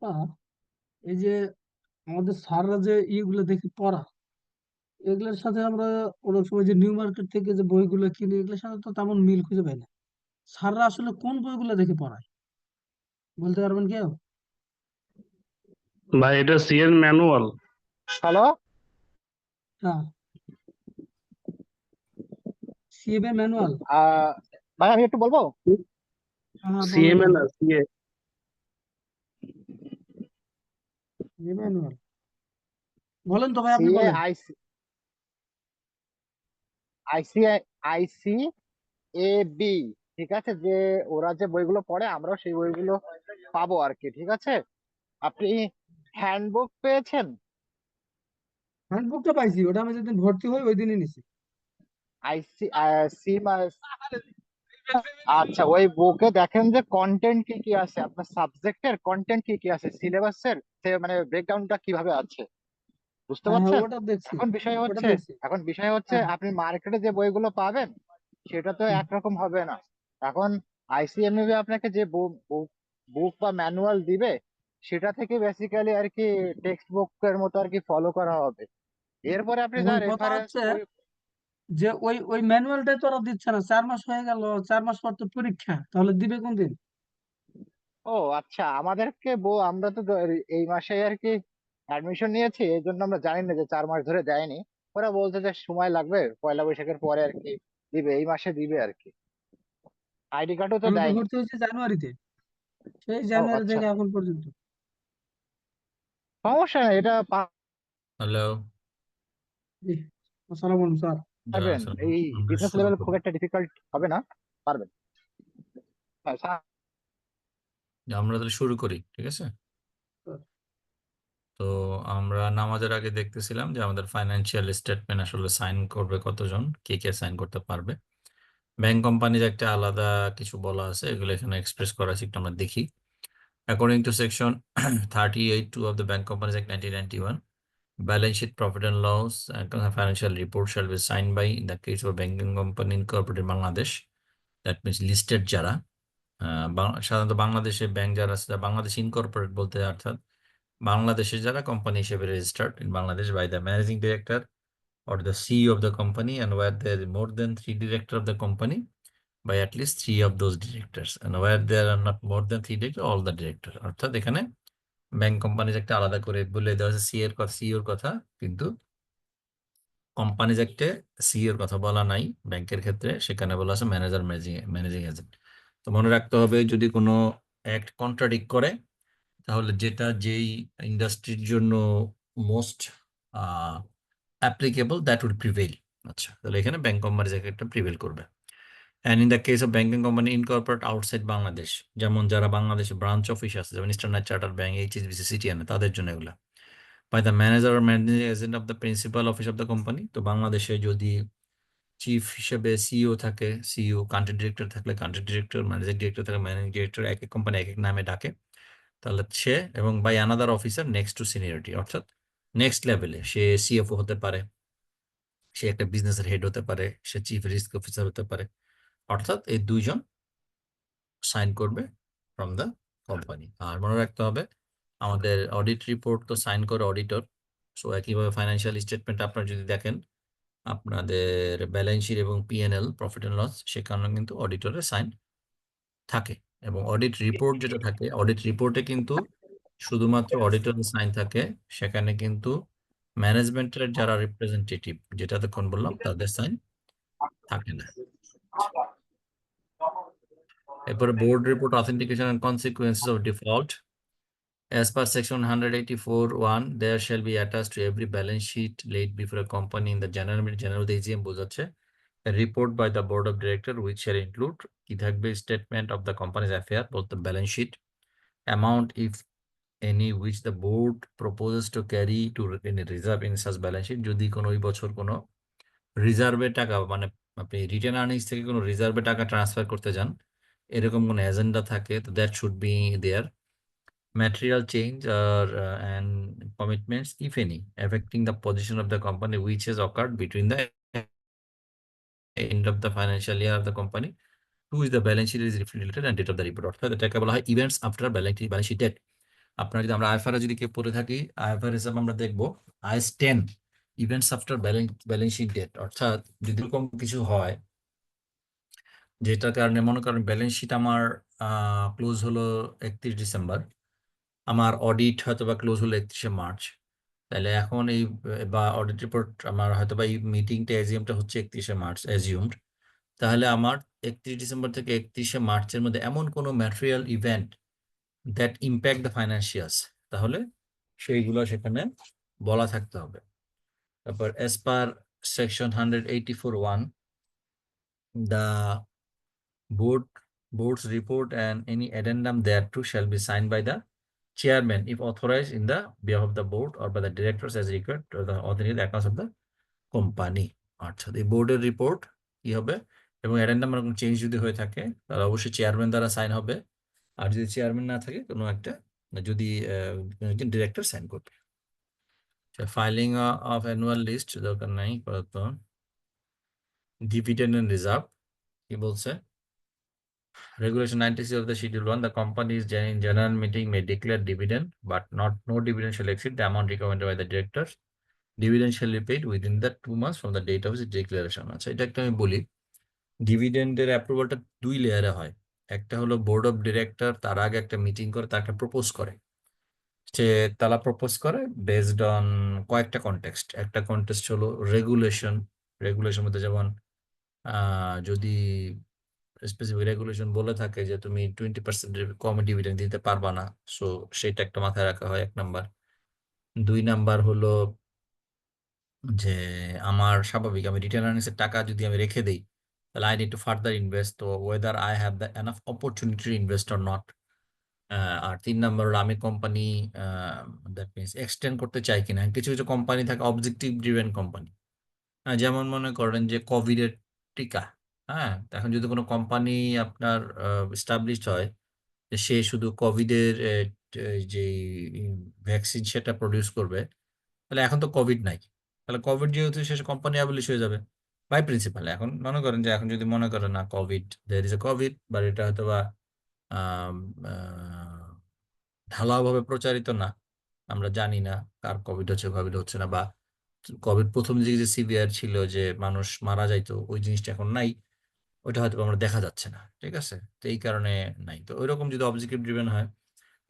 আপা, এই যে আমাদের স্যাররা যে ইয়েগুলো দেখে পড়া, এগুলোর সাথে আমরা অনেক সময় যে নিউ মার্কেট থেকে যে বইগুলো কিনি, এগুলোর সাথে তো তেমন মিল খুঁজে পাই না। স্যাররা আসলে কোন বইগুলো দেখে পড়ায় বলতে পারবেন কেউ? ভাই এটা সিএর ম্যানুয়াল। হ্যালো, হ্যাঁ, সিএম এর ম্যানুয়াল। ভাই আমি একটু বলবো। হ্যাঁ, বলেন সিএমএ ভাই। না সিএ। সিএম ম্যানুয়াল বলেন তো ভাই, আপনি সিএ বলেন। আইসি আইসি এ বি, ঠিক আছে, যে ওরা যে বইগুলো পড়ে আমরাও সেই বইগুলো পাবো আর কি, ঠিক আছে। আপনি হ্যান্ডবুক পেয়েছেন? হ্যান্ডবুকটা পাইছি, ওটা আমি যেদিন ভর্তি হই ওই দিনই নিছি। আইসি সি, আচ্ছা, ওই বুকে দেখেন যে কন্টেন্ট কি কি আছে, আপনার সাবজেক্টের কন্টেন্ট কি কি আছে, সিলেবাসের মানে ব্রেকডাউনটা কিভাবে আছে, বুঝতে হ্যাঁ হ্যাঁ, পারছেন? ওটা দেখছি, ওটা দেখছি। এখন বিষয় হচ্ছে হ্যাঁ আপনি মার্কেটে যে বইগুলো পাবেন সেটা তো হুম। একরকম হবে না। এখন আইসিএমইবি আপনাকে যে বুক বা ম্যানুয়াল দিবে সেটা থেকে বেসিক্যালি আর কি টেক্সট বুকের মতো আর কি ফলো করা হবে। এরপরে আপনি যা এখন কথা রেফারেন্স হচ্ছে বই। যে ওই ওই ম্যানুয়ালটাই তো ওরা দিচ্ছে না, 4 মাস হয়ে গেল, 4 মাস পর তো পরীক্ষা, তাহলে দিবে কোন দিন? ও আচ্ছা, আমাদেরকে আমরা তো এই মাসে আর কি অ্যাডমিশন নিয়েছি, এই জন্য আমরা জানি না যে 4 মাস ধরে দেয়নি। ওরা বলছে যে সময় লাগবে, পয়লা বৈশাখের পরে আর কি দিবে, এই মাসে দিবে আর কি। আইডি কার্ডও তো আমি তো দেয়নি। ভর্তি হয়েছি জানুয়ারিতে, সেই ও জানুয়ারি আচ্ছা, থেকে এখন পর্যন্ত। সমস্যা নেই, এটা হ্যালো, জি, আসসালামু আলাইকুম স্যার। পারবেন। এই আমরা বিজনেস শুরু লেভেল খুব করি। একটা ডিফিকাল্ট হবে না, পারবেন। হ্যাঁ, আমরা তাহলে শুরু করি, ঠিক আছে? তো আমরা নামাজের আগে দেখতেছিলাম যে আমাদের ফাইন্যান্সিয়াল স্টেটমেন্ট আসলে সাইন করবে কতজন, কে কে সাইন করতে পারবে। ব্যাংক কোম্পানির একটা আলাদা কিছু বলা আছে, এগুলো এখানে এক্সপ্রেস করা আছে, একটু আমরা দেখি। According two section 38(2) of the Bank Companies Act 1991, balance sheet, profit and loss, and financial report shall be signed by, in the case of a banking company incorporated in Bangladesh, that means listed যারা সাধারণত বাংলাদেশে bank যারা আছে, Bangladesh incorporate বলতে অর্থাৎ বাংলাদেশে যারা company হিসেবে registered in Bangladesh by the managing director or the CEO of the company, and where there is more than 3 directors of the company, by at least 3 of those directors, and where there are not more than 3 directors, all the directors। অর্থাৎ এখানে bank companies একটা আলাদা করে বলে দেওয়া হয়েছে সিইওর কথা, কিন্তু কোম্পানিজ একটা সিইওর কথা বলা নাই ব্যাংকের ক্ষেত্রে, সেখানে বলা আছে ম্যানেজার, ম্যানেজিং এজেন্ট। তো মনে রাখতে হবে যদি কোনো অ্যাক্ট কন্ট্রাডিক্ট করে তাহলে যেটা যেই ইন্ডাস্ট্রির জন্য most applicable that will prevail. আচ্ছা, তাহলে এখানে ব্যাংক কোম্পানিজ একটা প্রিভেল করবে। And in the case of banking company incorporate outside Bangladesh, যেমন যারা বাংলাদেশে ব্রাঞ্চ অফিস আছে, যেমন ইস্টার্ন চার্টার ব্যাংক, এইচএসবিসি, সিটিএন, তাদের জন্য এগুলো by the manager or managing agent of the principal office of the company. তো বাংলাদেশে যদি চিফ হিসেবে সিইও থাকে, সিইও, কান্ট্রি ডিরেক্টর থাকলে কান্ট্রি ডিরেক্টর, ম্যানেজিং ডিরেক্টর থাকলে ম্যানেজিং ডিরেক্টর, এক এক কোম্পানি এক এক নামে ডাকে, তাহলে সে এবং by another officer next to seniority, অর্থাৎ নেক্সট লেভেলে সে সিএফও হতে পারে, সে একটা বিজনেসের হেড হতে পারে, সে চিফ রিস্ক অফিসার হতে পারে, অর্থাৎ এই দুইজন সাইন করবে ফ্রম দ্য কোম্পানি। আর মনে রাখতে হবে আমাদের অডিট রিপোর্ট তো সাইন করে অডিটর। সো একইভাবে ফাইন্যান্সিয়াল স্টেটমেন্ট আপনারা যদি দেখেন, আপনাদের ব্যালেন্স শিট এবং পিএনএল, প্রফিট অ্যান্ড লস, সেখানেও কিন্তু অডিটরের সাইন থাকে। এবং অডিট রিপোর্ট যেটা থাকে, অডিট রিপোর্টে কিন্তু শুধুমাত্র অডিটরের সাইন থাকে, সেখানে কিন্তু ম্যানেজমেন্টের যারা রিপ্রেজেন্টেটিভ, যেটা তখন বললাম, তাদের সাইন থাকে না। এরপরে board report authentication and consequences of default. As per section 184(1), there shall be attached to every balance sheet laid before a company in the general meeting, general AGM বোঝাচ্ছে, a report by the board of director which shall include কি থাকবে, statement of the company's affair, both the balance sheet, amount if any which the board proposes to carry to in a reserve in such balance sheet। যদি কোনো ওই বছর কোনো রিজার্ভে টাকা, মানে আপনি রিটেন আর্নিংস থেকে কোনো রিজার্ভে টাকা ট্রান্সফার করতে যান, এরকম কোনো এজেন্ডা থাকে, তো that should be there. Material change or and commitments, if any, affecting the position of the company which has occurred between the end of the financial year of the company to which the balance sheet is related and date of the report। অর্থাৎ এটাকে বলা হয় events after balance sheet date. আপনার যদি আমরা IFRS যদি কেউ পড়ে থাকি, আইএফআরএস আমরা দেখবো IAS 10 events after balance sheet date, অর্থাৎ যদি এরকম কিছু হয় যেটার কারণে মনে করেন ব্যালেন্স শিট আমার ক্লোজ হলো 31 ডিসেম্বর, আমার অডিট হয়তো বা ক্লোজ হলো 31শে মার্চ, তাহলে এখন এই বা অডিট রিপোর্ট আমার হয়তো বা এই মিটিংটা এজিএমটা হচ্ছে 31শে মার্চ অ্যাজিউমড, তাহলে আমার 31 ডিসেম্বর থেকে 31শে মার্চের মধ্যে এমন কোনো material event that impact the financials, তাহলে সেইগুলো সেখানে বলা থাকতে হবে। তারপর as per section 184(1) the board's report and any addendum thereto shall be signed by the chairman if authorized in the behalf of the board or by the directors as required to the authority the accounts of the company। আচ্ছা, এই বোর্ডের report কি হবে এবং addendum কোনো change যদি হয়ে থাকে তাহলে অবশ্যই চেয়ারম্যান দ্বারা সাইন হবে, আর যদি চেয়ারম্যান না থাকে কোনো একটা যদি কোনো একজন ডিরেক্টর সাইন করবে। ফাইলিং অফ অ্যানুয়াল লিস্ট দরকার নাই আপাতত। ডিভিডেন্ড এন্ড রিজার্ভ কি বলছে? Regulation 96 of the Schedule 1, the company's general meeting may declare dividend, but no dividend shall exceed the amount recommended by the directors. Dividend shall be paid within the 2 months from the date of its declaration. আচ্ছা, এটা একটা আমি বলি, ডিভিডেন্ডের অ্যাপ্রুভালটা 2 লেয়ারে হয়। একটা হলো board of director, তার আগে একটা মিটিং করে তাকে প্রপোজ করে, সে তারা প্রপোজ করে বেসড অন কয়েকটা কনটেক্সট। একটা কনটেক্সট হলো রেগুলেশন মধ্যে যেমন যদি স্পেসিফিক রেগুলেশন বলে থাকে যে তুমি 20% কম ডিভিডেন্ড দিতে পারবা না, সো সেটা একটা মাথায় রাখা হয় 1 নাম্বার। 2 নাম্বার হলো যে আমার স্বাভাবিক আমি রিটার্ন আর্নিংসের টাকা যদি আমি রেখে দেই তাহলে I need to further invest, তো whether I have the enough opportunity to invest or not. আর 3 নাম্বার হলো আমি কোম্পানি দ্যাট মিনস এক্সটেন্ড করতে চাই কিনা। কিছু কিছু কোম্পানি থাকে অবজেক্টিভ ড্রিভেন কোম্পানি, যেমন মনে করেন যে কোভিডের টিকা, হ্যাঁ, তো এখন যদি কোনো কোম্পানি আপনার এস্টাবলিশড হয় যে সে শুধু কোভিডের যে ভ্যাকসিন সেটা প্রডিউস করবে, তাহলে এখন তো কোভিড নাই, তাহলে কোভিড যেহেতু শেষ কোম্পানি অ্যাবলিশ হয়ে যাবে বাই প্রিন্সিপাল। এখন মনে করেন যে এখন যদি মনে করেন না covid there is a covid, বা এটা হয়তো বা আম, আহ, ঢালাওভাবে প্রচারিত না, আমরা জানি না কার কোভিড হচ্ছে কোভিড হচ্ছে না, বা কোভিড প্রথম দিকে যে সিভিয়ার ছিল যে মানুষ মারা যাইতো ওই জিনিসটা এখন নাই, ওইটা হয়তো আমরা দেখা যাচ্ছে না, ঠিক আছে, তো এই কারণে নাই। তো ওইরকম যদি অবজেক্টিভ ড্রিভেন হয়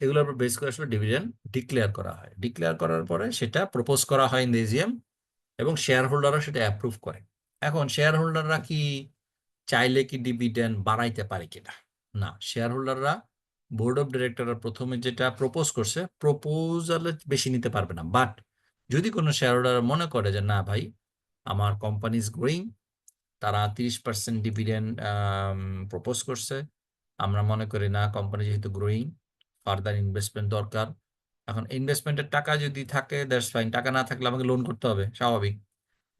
এগুলোর উপর বেস করে আসলে ডিভিডেন্ড ডিক্লেয়ার করা হয়। ডিক্লেয়ার করার পরে সেটা প্রপোজ করা হয় ইন দ্য এজিএম এবং শেয়ার হোল্ডাররা সেটা অ্যাপ্রুভ করে। এখন শেয়ার হোল্ডাররা কি চাইলে কি ডিভিডেন্ড বাড়াইতে পারে কিনা? না, শেয়ার হোল্ডাররা বোর্ড অফ ডিরেক্টররা প্রথমে যেটা প্রপোজ করছে প্রপোজালে বেশি নিতে পারবে না, বাট যদি কোনো শেয়ার হোল্ডার মনে করে যে না ভাই আমার কোম্পানি ইজ গ্রোয়িং, তারা 30% ডিভিডেন্ড প্রপোজ করছে, আমরা মনে করি না কোম্পানি যেহেতু গ্রোয়িং ফার্দার ইনভেস্টমেন্ট দরকার, এখন ইনভেস্টমেন্টের টাকা যদি থাকে দ্যাটস ফাইন, টাকা না থাকলে আমাকে লোন করতে হবে স্বাভাবিক,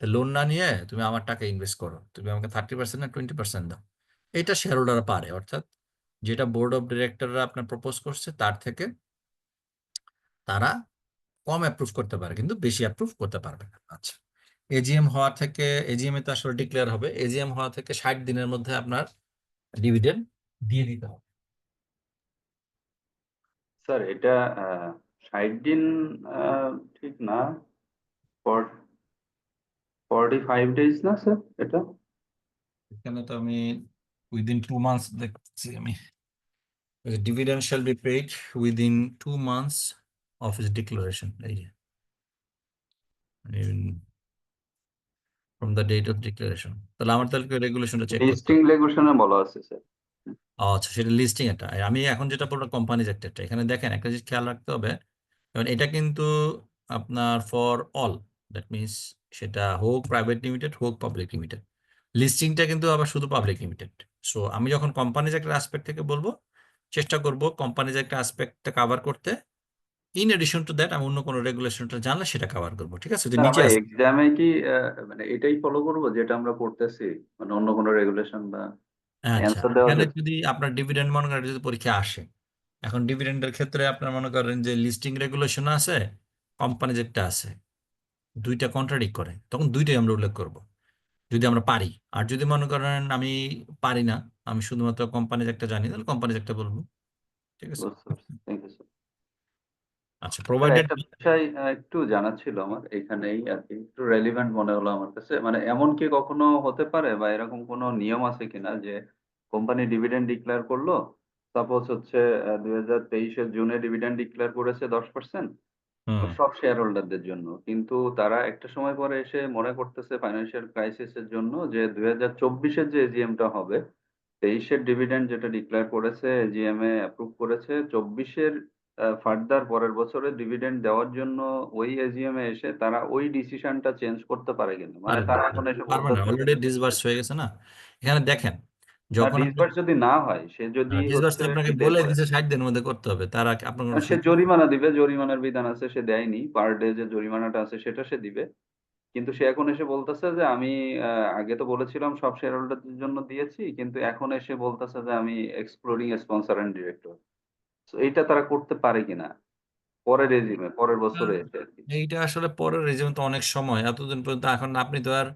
তো লোন না নিয়ে তুমি আমার টাকা ইনভেস্ট করো, তুমি আমাকে 30% না 20% দাও, এটা শেয়ার হোল্ডাররা পারে। অর্থাৎ যেটা বোর্ড অফ ডিরেক্টররা আপনার প্রপোজ করছে তার থেকে তারা কম অ্যাপ্রুভ করতে পারে কিন্তু বেশি অ্যাপ্রুভ করতে পারবে না। আচ্ছা, এজিএম হওয়া থেকে, এজিএম এ তো আসলে ডিক্লেয়ার হবে, এজিএম হওয়া থেকে 60 দিনের মধ্যে আপনার ডিভিডেন্ড দিয়ে দিতে হবে। স্যার এটা 60 দিন ঠিক না, 45 ডেজ না স্যার এটা? এখানে তো আমি উইদিন 2 মান্থস দেখছি আমি, dividend shall be paid within 2 months of his declaration, এই যে from the date of declaration. তাহলে আমার তাহলে রেগুলেশনটা চেক করতে লিস্টিং রেগুলেশনে বলা আছে স্যার। আচ্ছা, সেটা লিস্টিং এটা। আর আমি এখন যেটা বলবো কোম্পানিজ একটা, এখানে দেখেন একটা জিনিস খেয়াল রাখতে হবে, কারণ এটা কিন্তু আপনার ফর অল, দ্যাট মিনস সেটা হোক প্রাইভেট লিমিটেড হোক পাবলিক লিমিটেড, লিস্টিংটা কিন্তু আবার শুধু পাবলিক লিমিটেড। সো আমি যখন কোম্পানিজ একটা অ্যাসপেক্ট থেকে বলবো চেষ্টা করব কোম্পানিজ একটা অ্যাসপেক্টটা কভার করতে, ইন এডিশন টু দ্যাট আমি অন্য কোনো রেগুলেশনটা জানলে সেটা কভার করবো, ঠিক আছে, যে স্যার নিচে আমরা আছে। এক্সামে কি মানে এটাই ফলো করবো যেটা আমরা পড়তেছি, মানে অন্য কোনো রেগুলেশন বা আচ্ছা, অ্যান্সার দেওয়া এখানে যাবে? যদি আপনার ডিভিডেন্ড মনে করেন যদি পরীক্ষা আসে, এখন ডিভিডেন্ডের ক্ষেত্রে আপনার মনে করেন যে লিস্টিং রেগুলেশন আছে, কোম্পানি যেটা আছে, দুইটা কন্ট্রাডিক্ট করে, তখন দুইটাই আমরা উল্লেখ করব যদি আমরা পারি। আর যদি মনে করেন আমি পারি না, আমি শুধুমাত্র কোম্পানির একটা জানি, তাহলে কোম্পানির একটা বলবো, ঠিক আছে। বুঝতে পারছি, থ্যাংক ইউ স্যার। আচ্ছা, স্যার প্রোভাইডেড একটা বিষয় একটু জানার ছিল আমার এখানেই আর কি, একটু রেলিভেন্ট মনে হলো আমার কাছে। মানে এমন কি কখনো হতে পারে বা এরকম কোনো নিয়ম আছে কিনা যে কোম্পানি ডিভিডেন্ড ডিক্লেয়ার করলো, সাপোজ হচ্ছে 2023 জুনে ডিভিডেন্ড ডিক্লেয়ার করেছে 10% হুম সব শেয়ার হোল্ডারদের জন্য, কিন্তু তারা একটা সময় পরে এসে মনে করতেছে ফাইন্যান্সিয়াল ক্রাইসিসের জন্য যে 2024 যে এজিএমটা হবে, 23 ডিভিডেন্ড যেটা ডিক্লেয়ার করেছে এজিএম এ অ্যাপ্রুভ করেছে, 24 ফার্দার পরের বছরে ডিভিডেন্ড দেওয়ার জন্য ওই এজিএম এ এসে তারা ওই ডিসিশনটা চেঞ্জ করতে পারে কিনা। মানে পারবে না, তারা এখন এসে পারবে না, বলতেছে যে অলরেডি ডিসবার্স হয়ে গেছে না। এখানে দেখেন, না, যখন আপনি ডিসবার্স যদি না হয়, সে যদি ডিসবার্স হচ্ছে আপনাকে ডিলে বলে করে, দিচ্ছে 60 দিনের মধ্যে করতে হবে, তার আগে আপনার কোনো সে সুযোগ নেই। জরিমানা দিবে, জরিমানার বিধান আছে, সে দেয়নি, পার ডে যে জরিমানাটা আছে সেটা সে দিবে। কিন্তু সে এখন এসে বলতেছে যে আমি আগে তো বলেছিলাম সব শেয়ার হোল্ডারদের জন্য দিয়েছি, কিন্তু এখন এসে বলতেছে যে আমি এক্সক্লুডিং স্পন্সর এন্ড ডিরেক্টর। তো এইটা তারা করতে পারে কিনা পরের রেজিমে, পরের বছরে এসে আর কি। এইটা আসলে পরের রেজিম তো অনেক সময়, এতদিন পর্যন্ত এখন আপনি তো আর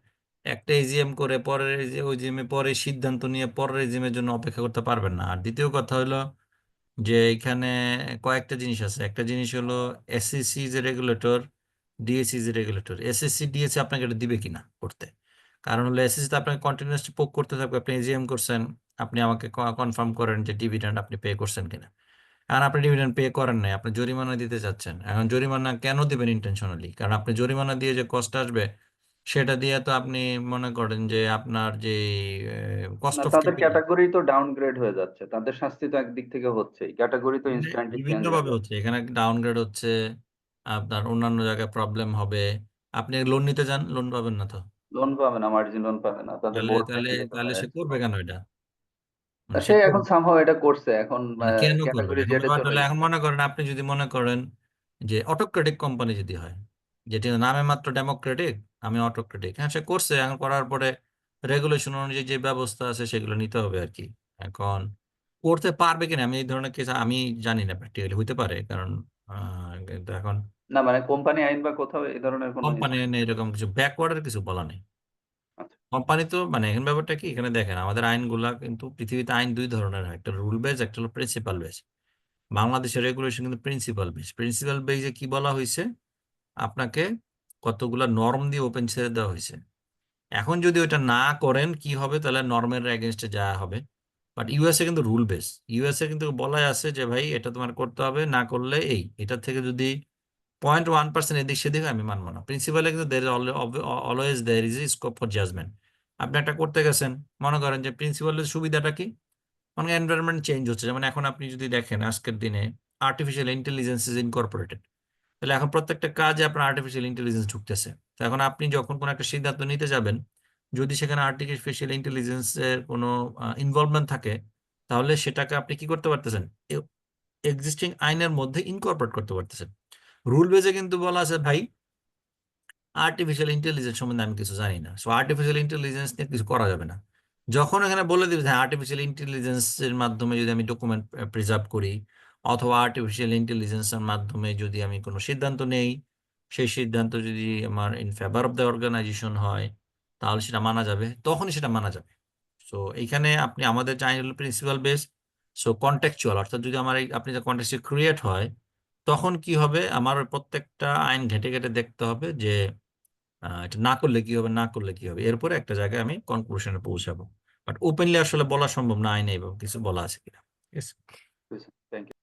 একটা এজিএম করে পরের ওজিএমে পরে সিদ্ধান্ত নিয়ে পরের রেজিমের জন্য অপেক্ষা করতে পারবেন না। আর দ্বিতীয় কথা হলো যে এখানে কয়েকটা জিনিস আছে। একটা জিনিস হলো এসএসসি যে রেগুলেটর, ডিএসসি যে রেগুলেটর। এসএসসি ডিএসসি আপনাকে এটা দিবে কিনা করতে, কারণ হলো এসএসসি তো আপনাকে কন্টিনিউয়াসলি পোক করতে থাকবে। আপনি এজিএম করছেন, আপনি আমাকে কনফার্ম করেন যে ডিভিডেন্ড আপনি পে করছেন কিনা। এখন আপনি ডিভিডেন্ড পে করেন নাই, আপনি জরিমানা দিতে চাচ্ছেন। এখন জরিমানা কেন দিবেন ইন্টেনশনালি? কারণ আপনি জরিমানা দিয়ে যে কষ্ট আসবে, সেটা দিয়ে তো আপনি মনে করেন যে আপনার যে কস্ট না, অফ তাদের ক্যাপিটাল ক্যাটাগরি তো ডাউনগ্রেড হয়ে যাচ্ছে, তাদের শাস্তি তো একদিক থেকে হচ্ছেই, ক্যাটাগরি তো ইনস্ট্যান্টলি বিভিন্ন চেঞ্জ হয়ে ভাবে যাচ্ছে। হচ্ছে, এখানে ডাউনগ্রেড হচ্ছে, আপনার অন্যান্য জায়গায় প্রবলেম হবে। আপনি লোন নিতে যান, লোন পাবেন না তো। লোন পাবে না, মার্জিন লোন পাবে না, তাদের তাহলে বোর্ড তাহলে ভেঙে যেতে তাহলে পারে। সে করবে কেন এটা? তা মানে সে সে এখন করবে সামহাও এটা করছে, এখন মানে কেন করবে? ক্যাটাগরি এখন জেডে ব্যাপারটা চলে হলো, এখন গেছে। মনে করেন আপনি যদি মনে করেন যে অটোক্রেটিক কোম্পানি যদি হয়, যেটি নামে মাত্র ডেমোক্রেটিক, আমি অটোক্রেটিক, হ্যাঁ সে করছে, এখন করার পরে রেগুলেশন অনুযায়ী যে ব্যবস্থা আছে সেগুলো নিতে হবে আর কি। এখন করতে পারবে কিনা আমি এই ধরনের কেস আমি জানি না, প্র্যাকটিক্যালি হইতে পারে, কারণ কিন্তু এখন না মানে কোম্পানি আইন বা কোথাও এই ধরনের কোনো কোম্পানি এরকম কিছু ব্যাকওয়ার্ডের কিছু বলা নেই। আচ্ছা, কোম্পানি তো মানে এখন ব্যাপারটা কি, এখানে দেখেন আমাদের আইনগুলা কিন্তু পৃথিবীতে আইন দুই ধরনের হয়, একটা রুল বেস, একটা হলো প্রিন্সিপাল বেস। বাংলাদেশের রেগুলেশন কিন্তু প্রিন্সিপাল বেস। প্রিন্সিপাল বেসে কি বলা হয়েছে, আপনাকে কতগুলা নর্ম দিয়ে ওপেন ছেড়ে দেওয়া হয়েছে। এখন যদি ওটা না করেন কি হবে, তাহলে নর্মের এগেনস্টে যাওয়া হবে। বাট ইউএসএ কিন্তু রুল বেস। ইউএসএ কিন্তু বলাই আছে যে ভাই এটা তোমার করতে হবে, না করলে এটা থেকে যদি 0.1% এদিক সেদিক হয়, আমি মানবো না। প্রিন্সিপালে কিন্তু there always there is scope for judgement. আপনি একটা করতে গেছেন, মনে করেন যে প্রিন্সিপালের সুবিধাটা কি, অনেক এনভায়রনমেন্ট চেঞ্জ হচ্ছে। যেমন এখন আপনি যদি দেখেন আজকের দিনে আর্টিফিশিয়াল ইন্টেলিজেন্স ইজ ইনকর্পোরেটেড, তাহলে এখন প্রত্যেকটা কাজে আপনার আর্টিফিশিয়াল ইন্টেলিজেন্স ঢুকতেছে। তো এখন আপনি যখন কোনো একটা সিদ্ধান্ত নিতে যাবেন, যদি সেখানে আর্টিফিশিয়াল ইন্টেলিজেন্সের কোনো ইনভলভমেন্ট থাকে, তাহলে সেটাকে আপনি কি করতে পারতেছেন, এক্সিস্টিং আইনের মধ্যে ইনকর্পোরেট করতে পারতেছেন। রুল বেজে কিন্তু বলা আছে ভাই আর্টিফিশিয়াল ইন্টেলিজেন্স সম্বন্ধে আমি কিছু জানি না, সো আর্টিফিশিয়াল ইন্টেলিজেন্স নিয়ে কিছু করা যাবে না। যখন এখানে বলে দিবে হ্যাঁ আর্টিফিশিয়াল ইন্টেলিজেন্সের মাধ্যমে যদি আমি ডকুমেন্ট প্রিজার্ভ করি, অথবা আর্টিফিশিয়াল ইন্টেলিজেন্সের মাধ্যমে যদি আমি কোনো সিদ্ধান্ত নেই, সেই সিদ্ধান্ত যদি আমার in favour of the organization হয়, তাহলে সেটা মানা যাবে, তখনই সেটা মানা যাবে। সো এইখানে আপনি আমাদের চাই হলো প্রিন্সিপাল বেস। সো কন্টেক্সচুয়াল, অর্থাৎ যদি আমার আপনি যে কন্টেক্সচুয়াল ক্রিয়েট হয়, তখন কি হবে, আমার ওই প্রত্যেকটা আইন ঘেটে ঘেটে দেখতে হবে যে এটা না করলে কি হবে, না করলে কি হবে, এরপরে একটা জায়গায় আমি কনক্লুশনে পৌঁছাবো। বাট ওপেনলি আসলে বলা সম্ভব না আইনে এবং কিছু বলা আছে কিনা। ঠিক আছে। Thank you.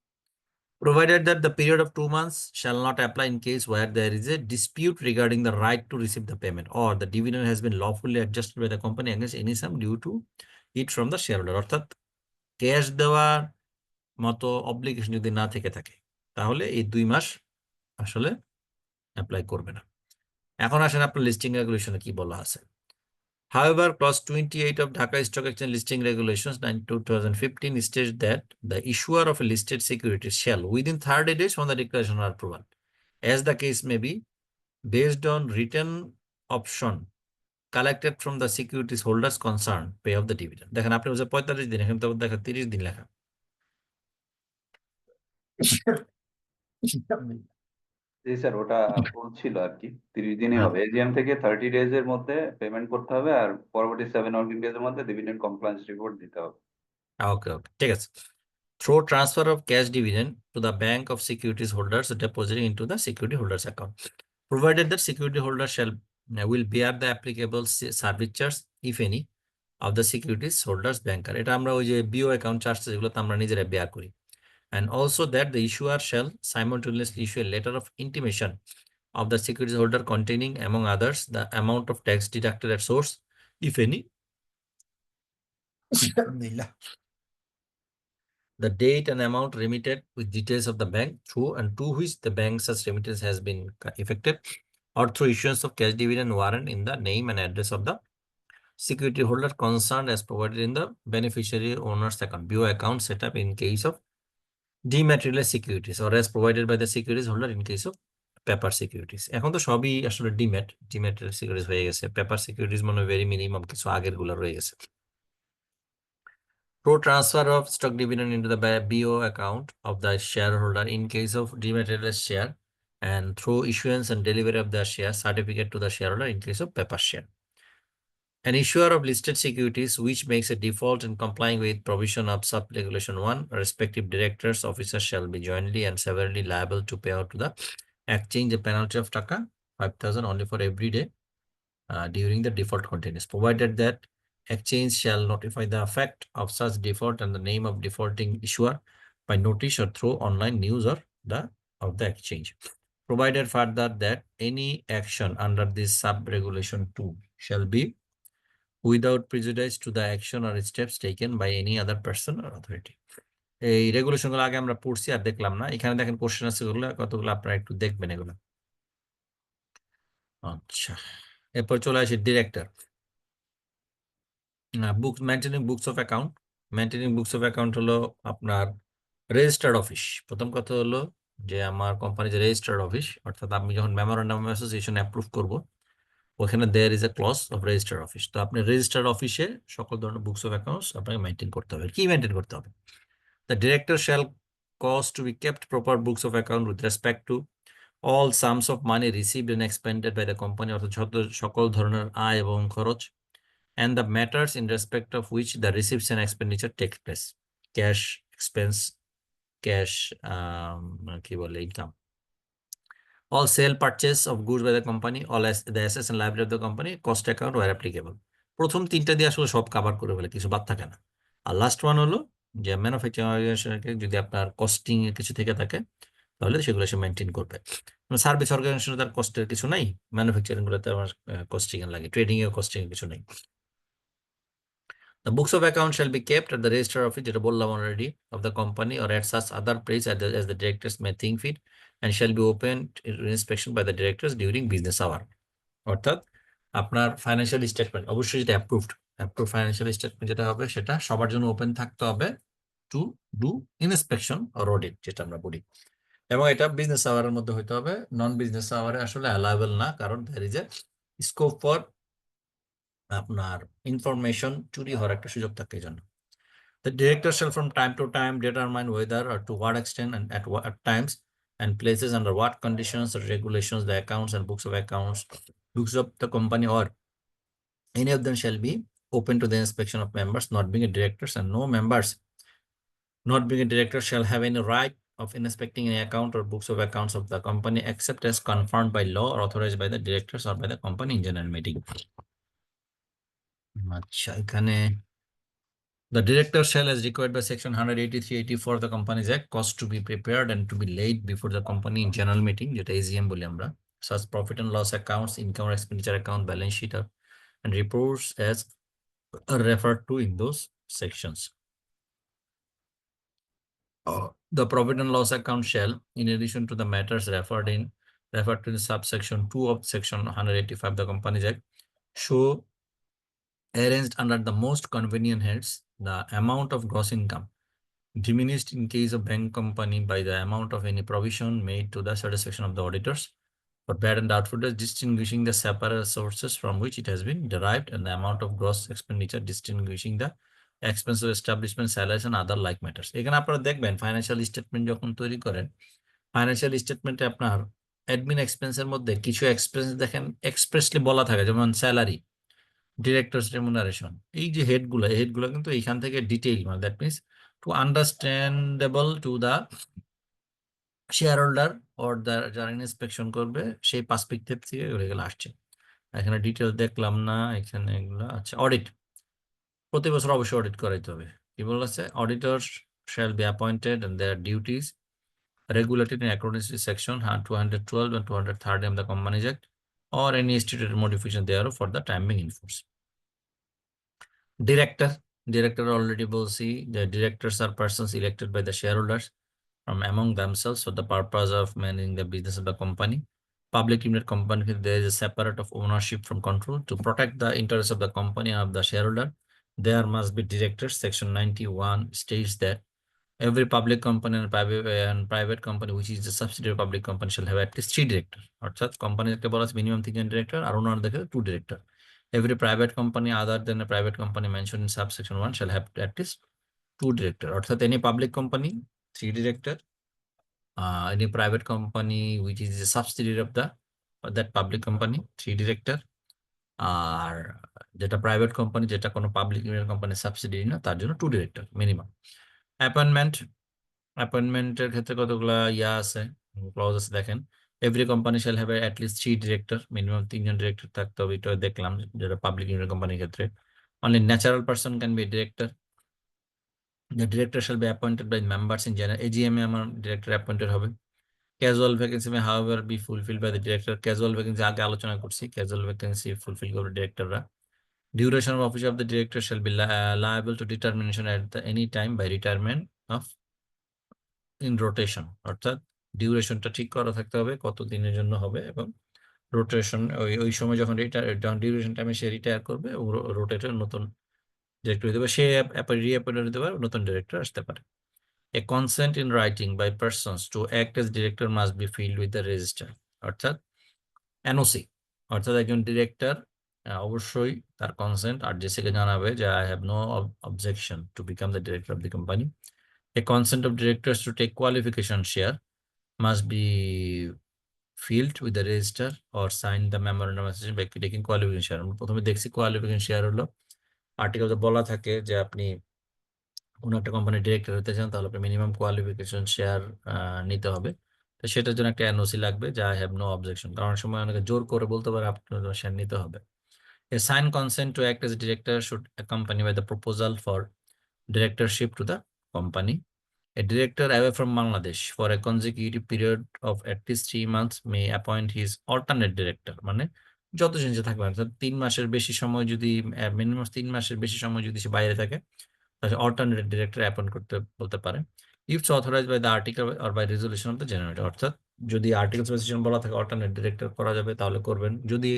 Provided that the period of 2 months shall not apply in case where there is a dispute regarding the right to receive the payment or the dividend has been lawfully adjusted by the company against any sum due to it from the shareholder। অর্থাৎ cash দেওয়ার মতো obligation যদি না থেকে থাকে, তাহলে এই 2 মাস আসলে অ্যাপ্লাই করবে না। এখন আসেন আপনার লিস্টিং রেগুলেশনে কি বলা আছে। However, clause 28 of Dhaka Stock Exchange Listing Regulations 2015 states that the issuer of a listed security shall, within 30 days from the declaration or approval, as the case may be, based on written option collected from the securities holders concerned, pay of the dividend। দেখেন আপনি বলছেন 45 দিন, এখানে তো দেখেন 30 দিন লেখা। জি sir, ওটা ভুল ছিল আর কি, 30 দিনই হ্যাঁ, হবে। এজিএম থেকে 30 ডেজ এর মধ্যে পেমেন্ট করতে হবে, আর পরবর্তী 7 ওয়ার্কিং ডেজ এর মধ্যে ডিভিডেন্ড কমপ্লায়েন্স রিপোর্ট দিতে হবে। ওকে ওকে ঠিক আছে। through transfer of cash dividend to the bank of securities holders depositing into the security holders account, provided that security holders will bear the applicable service charge, if any, of the securities holders banker. এটা আমরা ওই যে BO account charge যেগুলো তো আমরা নিজেরা bear করি। And also that the issuer shall simultaneously issue a letter of intimation of the securities holder containing, among others, the amount of tax deducted at source, if any, the date and amount remitted with details of the bank through and to which the bank such remittance has been effected, or through issuance of cash dividend warrant in the name and address of the security holder concerned as provided in the beneficiary owner's account, BO account set up in case of dematerialized securities, or as provided by the securities holder in case of paper securities. এখন তো সবই আসলে dematerialized securities হয়ে গেছে, paper securities মনে হয় very minimum কিছু আগের গুলো রয়ে গেছে। Pro transfer of stock dividend into the BO account of the shareholder in case of dematerialized share, and through issuance and delivery of the share certificate to the shareholder in case of paper share. An issuer of listed securities which makes a default in complying with provision of sub-regulation 1, respective directors, officers shall be jointly and severally liable to pay out to the exchange a penalty of taka 5,000 only for every day during the default continuance, provided that exchange shall notify the effect of such default and the name of defaulting issuer by notice or through online news or of the exchange. Provided further that any action under this sub-regulation 2 shall be without prejudice to the action or steps taken by any other person or authority. এই regulation গুলো আগে আমরা পড়ছি আর দেখলাম না, এখানে দেখেন question আছে কতগুলো আপনারা একটু দেখবেন এগুলো। আচ্ছা, এরপর চলে আসি director. Book maintaining books of account. Maintaining books of account হলো আপনার রেজিস্টার্ড অফিস। প্রথম কথা হলো যে আমার কোম্পানি যে রেজিস্টার্ড অফিস, অর্থাৎ আমি যখন মেমোরেন্ডাম অফ অ্যাসোসিয়েশন অ্যাপ্রুভ করব ওখানে there is a clause of registered office. তো আপনি রেজিস্টার্ড অফিসে সকল ধরনের বুকস অফ অ্যাকাউন্টস আপনাকে মেইনটেইন করতে হবে। কি মেইনটেইন করতে হবে? The director shall cause to be kept proper books of account with respect to all sums of money received and expended by the company, অর্থাৎ সকল ধরনের আয় এবং খরচ, and the matters in respect of which the receipts and expenditure take place, cash expense, cash কি বলে income, all sale purchase of goods by the company, all the assets and liability of the company, cost account where applicable. প্রথম তিনটা দিয়ে আসলে সব cover করে ফেলে, কিছু বাদ থাকে না। আর লাস্ট ওয়ান হলো যে ম্যানুফ্যাকচারিং অর্গানাইজেশনকে যদি আপনার কস্টিং এর কিছু থেকে থাকে তাহলে সেগুলো সে মেনটেন করবে। সার্ভিস অর্গানাইজেশনে তার কস্টের কিছু নাই, ম্যানুফ্যাকচারিং গুলোতে আমার কস্টিং এর লাগে, ট্রেডিং এর কস্টিং এর কিছু নেই। The books of account shall be kept at the register office, যেটা বললাম already, of the company or at such other place as the directors may think fit, and shall be opened to inspection by the directors during business hour. অর্থাৎ আপনার financial statement অবশ্যই যেটা approved financial statement যেটা হবে সেটা সবার জন্য open থাকতে হবে to do inspection or audit, যেটা আমরা বলি। এবং এটা বিজনেস আওয়ারের মধ্যে হইতে হবে, নন বিজনেস আওয়ারে আসলে অ্যালাউয়েবল না, কারণ there is a scope for আপনার ইনফরমেশন চুরি হওয়ার একটা সুযোগ থাকে এই জন্য। The director shall from time to time determine whether or to what extent and at what times and places under what conditions or regulations the accounts and books of the company or any of them shall be open to the inspection of members not being a directors, and no members not being a director shall have any right of inspecting any account or books of accounts of the company except as confirmed by law or authorized by the directors or by the company in general meeting. আচ্ছা, এখানে the director shall, as required by section 183-84 of the Companies Act, cause to be prepared and to be laid before the company in general meeting, যেটা AGM বলি আমরা, such profit and loss accounts, income or expenditure account, balance sheet and reports as are referred to in those sections. The profit and loss account shall, in addition to the matters referred to in subsection 2 of section 185 of the Companies Act, show arranged under the most convenient heads the amount of gross income diminished in case of bank company by the amount of any provision made to the satisfaction of the auditors for bad and doubtful debts, distinguishing the separate sources from which it has been derived, and the amount of gross expenditure distinguishing the expense of establishment, salaries and other like matters. এখানে আপনারা দেখবেন financial statement যখন তৈরি করেন, financial স্টেটমেন্টে আপনার admin এক্সপেন্সের মধ্যে কিছু এক্সপেন্স দেখেন এক্সপ্রেসলি বলা থাকে, যেমন স্যালারি, ডিরেক্টরস রেমুনারেশন, এই যে হেডগুলো কিন্তু এইখান থেকে ডিটেইল, মানে that means to understandable to the shareholder or the যারা ইন্সপেকশন করবে সেই পার্সপেক্টিভ থেকে এগুলো আসছে। এখানে ডিটেল দেখলাম না, এখানে এগুলো আচ্ছা অডিট প্রতি বছর অবশ্যই অডিট করাইতে হবে। কি বলেছে? অডিটর্স shall be appointed and their duties regulated in accordance with section 212 and 230 of the Companies Act or any stated modification thereof for the time being in force. Director already বলছি, the directors are persons elected by the shareholders from among themselves for the purpose of managing the business of the company. Public limited company, there is a separate of ownership from control. To protect the interests of the company and of the shareholder, there must be directors. Section 91 states that every public company and private company which is a subsidiary public company shall have at least 3 directors. অর্থাৎ কোম্পানিকে বলা আছে minimum 3 director আর ওনার দেখে 2 director. Every private company other than a private company mentioned in subsection 1 shall have at least 2 director. অর্থাৎ any public company 3 director, any private company which is a subsidiary of that public company 3 director, আর যেটা private company যেটা কোনো public limited company subsidiary না তার জন্য 2 director minimum. অ্যাপয়েন্টমেন্টের ক্ষেত্রে কতগুলা আছে ক্লজ আছে দেখেন। Every company shall have at least 3 director, minimum 3 জন ডিরেক্টর থাকতে হবে, এটা দেখলাম যেটা পাবলিক লিমিটেড কোম্পানির ক্ষেত্রে। Only natural person can be director. The director shall be appointed by members in general AGM এ আমার ডিরেক্টর অ্যাপয়েন্টেড হবে। Casual vacancy may however be fulfil by the director. Casual vacancy আগে আলোচনা করছি, casual vacancy fulfil করবে ডিরেক্টররা। Duration of office of the director shall be liable to determination at any time by retirement of in rotation, অর্থাৎ ডিউরেশনটা ঠিক করা থাকতে হবে কত দিনের জন্য হবে, এবং রোটেশন ওই সময় যখন ডিউরেশন টাইমে সে রিটায়ার করবে রোটেটর নতুন ডিরেক্টর হতে পারে, সে রিঅ্যাপয়েন্ট হতে পারে, নতুন ডিরেক্টর আসতে পারে। A consent in writing by persons to act as director must be filed with the register, অর্থাৎ এনওসি, অর্থাৎ একজন ডিরেক্টর অবশ্যই তার কনসেন্ট আরজিসিকে জানাবে যে I have no objection to become the director of the company. A consent of directors to take qualification share must be filled with the register or signed the memorandum of association by taking qualification share। আমরা প্রথমে দেখছি qualification share হলো আর্টিকেলে বলা থাকে যে আপনি কোনো একটা কোম্পানির ডিরেক্টর হতে চান তাহলে আপনি মিনিমাম কোয়ালিফিকেশন শেয়ার নিতে হবে। তো সেটার জন্য একটা এনওসি লাগবে যে আই হ্যাভ নো অবজেকশন, কারণ অনেক সময় অনেকে জোর করে বলতে পারে আপনার শেয়ার নিতে হবে। A signed consent to act as a director should accompany by the proposal for directorship to the company. A director away from Bangladesh for a consecutive period of at least 3 months may appoint his alternate director, মানে যতদিন যে থাকবে, অর্থাৎ 3 মাসের বেশি সময় যদি minimum 3 মাসের বেশি সময় যদি সে বাইরে থাকে তাহলে অল্টারনেট ডিরেক্টর অ্যাপয়েন্ট করতে বলতে পারে। If so authorized by the article or by resolution of the general meeting, অর্থাৎ যদি আর্টিকেল রেজলিউশন বলা থাকে অল্টারনেট ডিরেক্টর করা যাবে তাহলে করবেন, যদি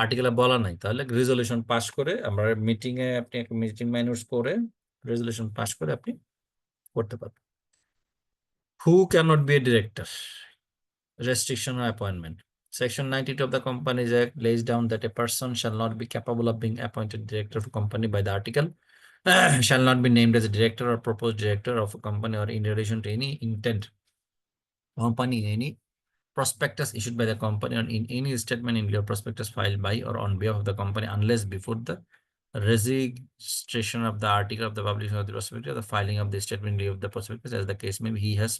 আর্টিকেলে বলা নাই তাহলে রেজলিউশন পাস করে আমরা মিটিং এ আপনি একটা মিটিং মাইনাস করে রেজলিউশন পাস করে আপনি করতে পারবেন। Who cannot be a director? Restriction on appointment. Section 92 of the Companies Act lays down that a person shall not be capable of being appointed director of a company by the article, shall not be named as a director or proposed director of a company or in relation to any intent company in any prospectus issued by the company or in any statement in your prospectus filed by or on behalf of the company unless before the registration of the article of the publication of the prospectus or the filing of the statement of the prospectus as the case may be, he has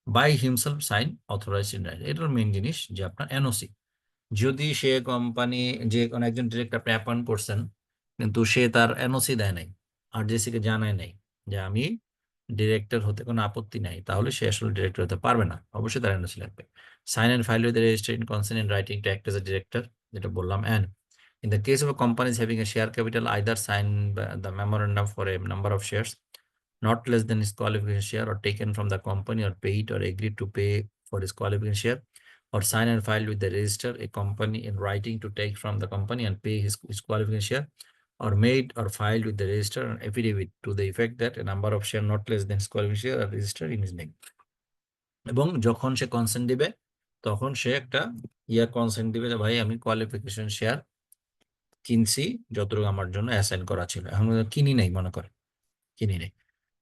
by himself sign authorized in writing। এটার main জিনিস যে আপনার NOC, যদি সে company যে কোনো একজন director আপনি appoint করছেন কিন্তু সে তার এনওসি দেয় নাই আরজিসি কে জানায় নাই যে আমি ডিরেক্টর হতে কোনো আপত্তি নাই, তাহলে সে আসলে ডিরেক্টর হতে পারবে না, অবশ্যই তার এনওসি লাগবে। Sign and file with the registration consent in writing to act as a director, যেটা বললাম। And in the case of a company having a share capital, either sign the memorandum for a number of shares not less than his qualification share or taken from the company or paid or agreed to pay for his qualification share, or sign and file with the register a company in writing to take from the company and pay his qualification share, or made or filed with the register an affidavit to the effect that a number of share not less than his qualification share are registered in his name। এবং যখন সে consent দিবে তখন সে একটা consent দিবে যে ভাই আমি qualification share কিনছি যতটুকু আমার জন্য অ্যাসাইন করা ছিল, এখন কিনি নাই, মনে করে কিনি নাই,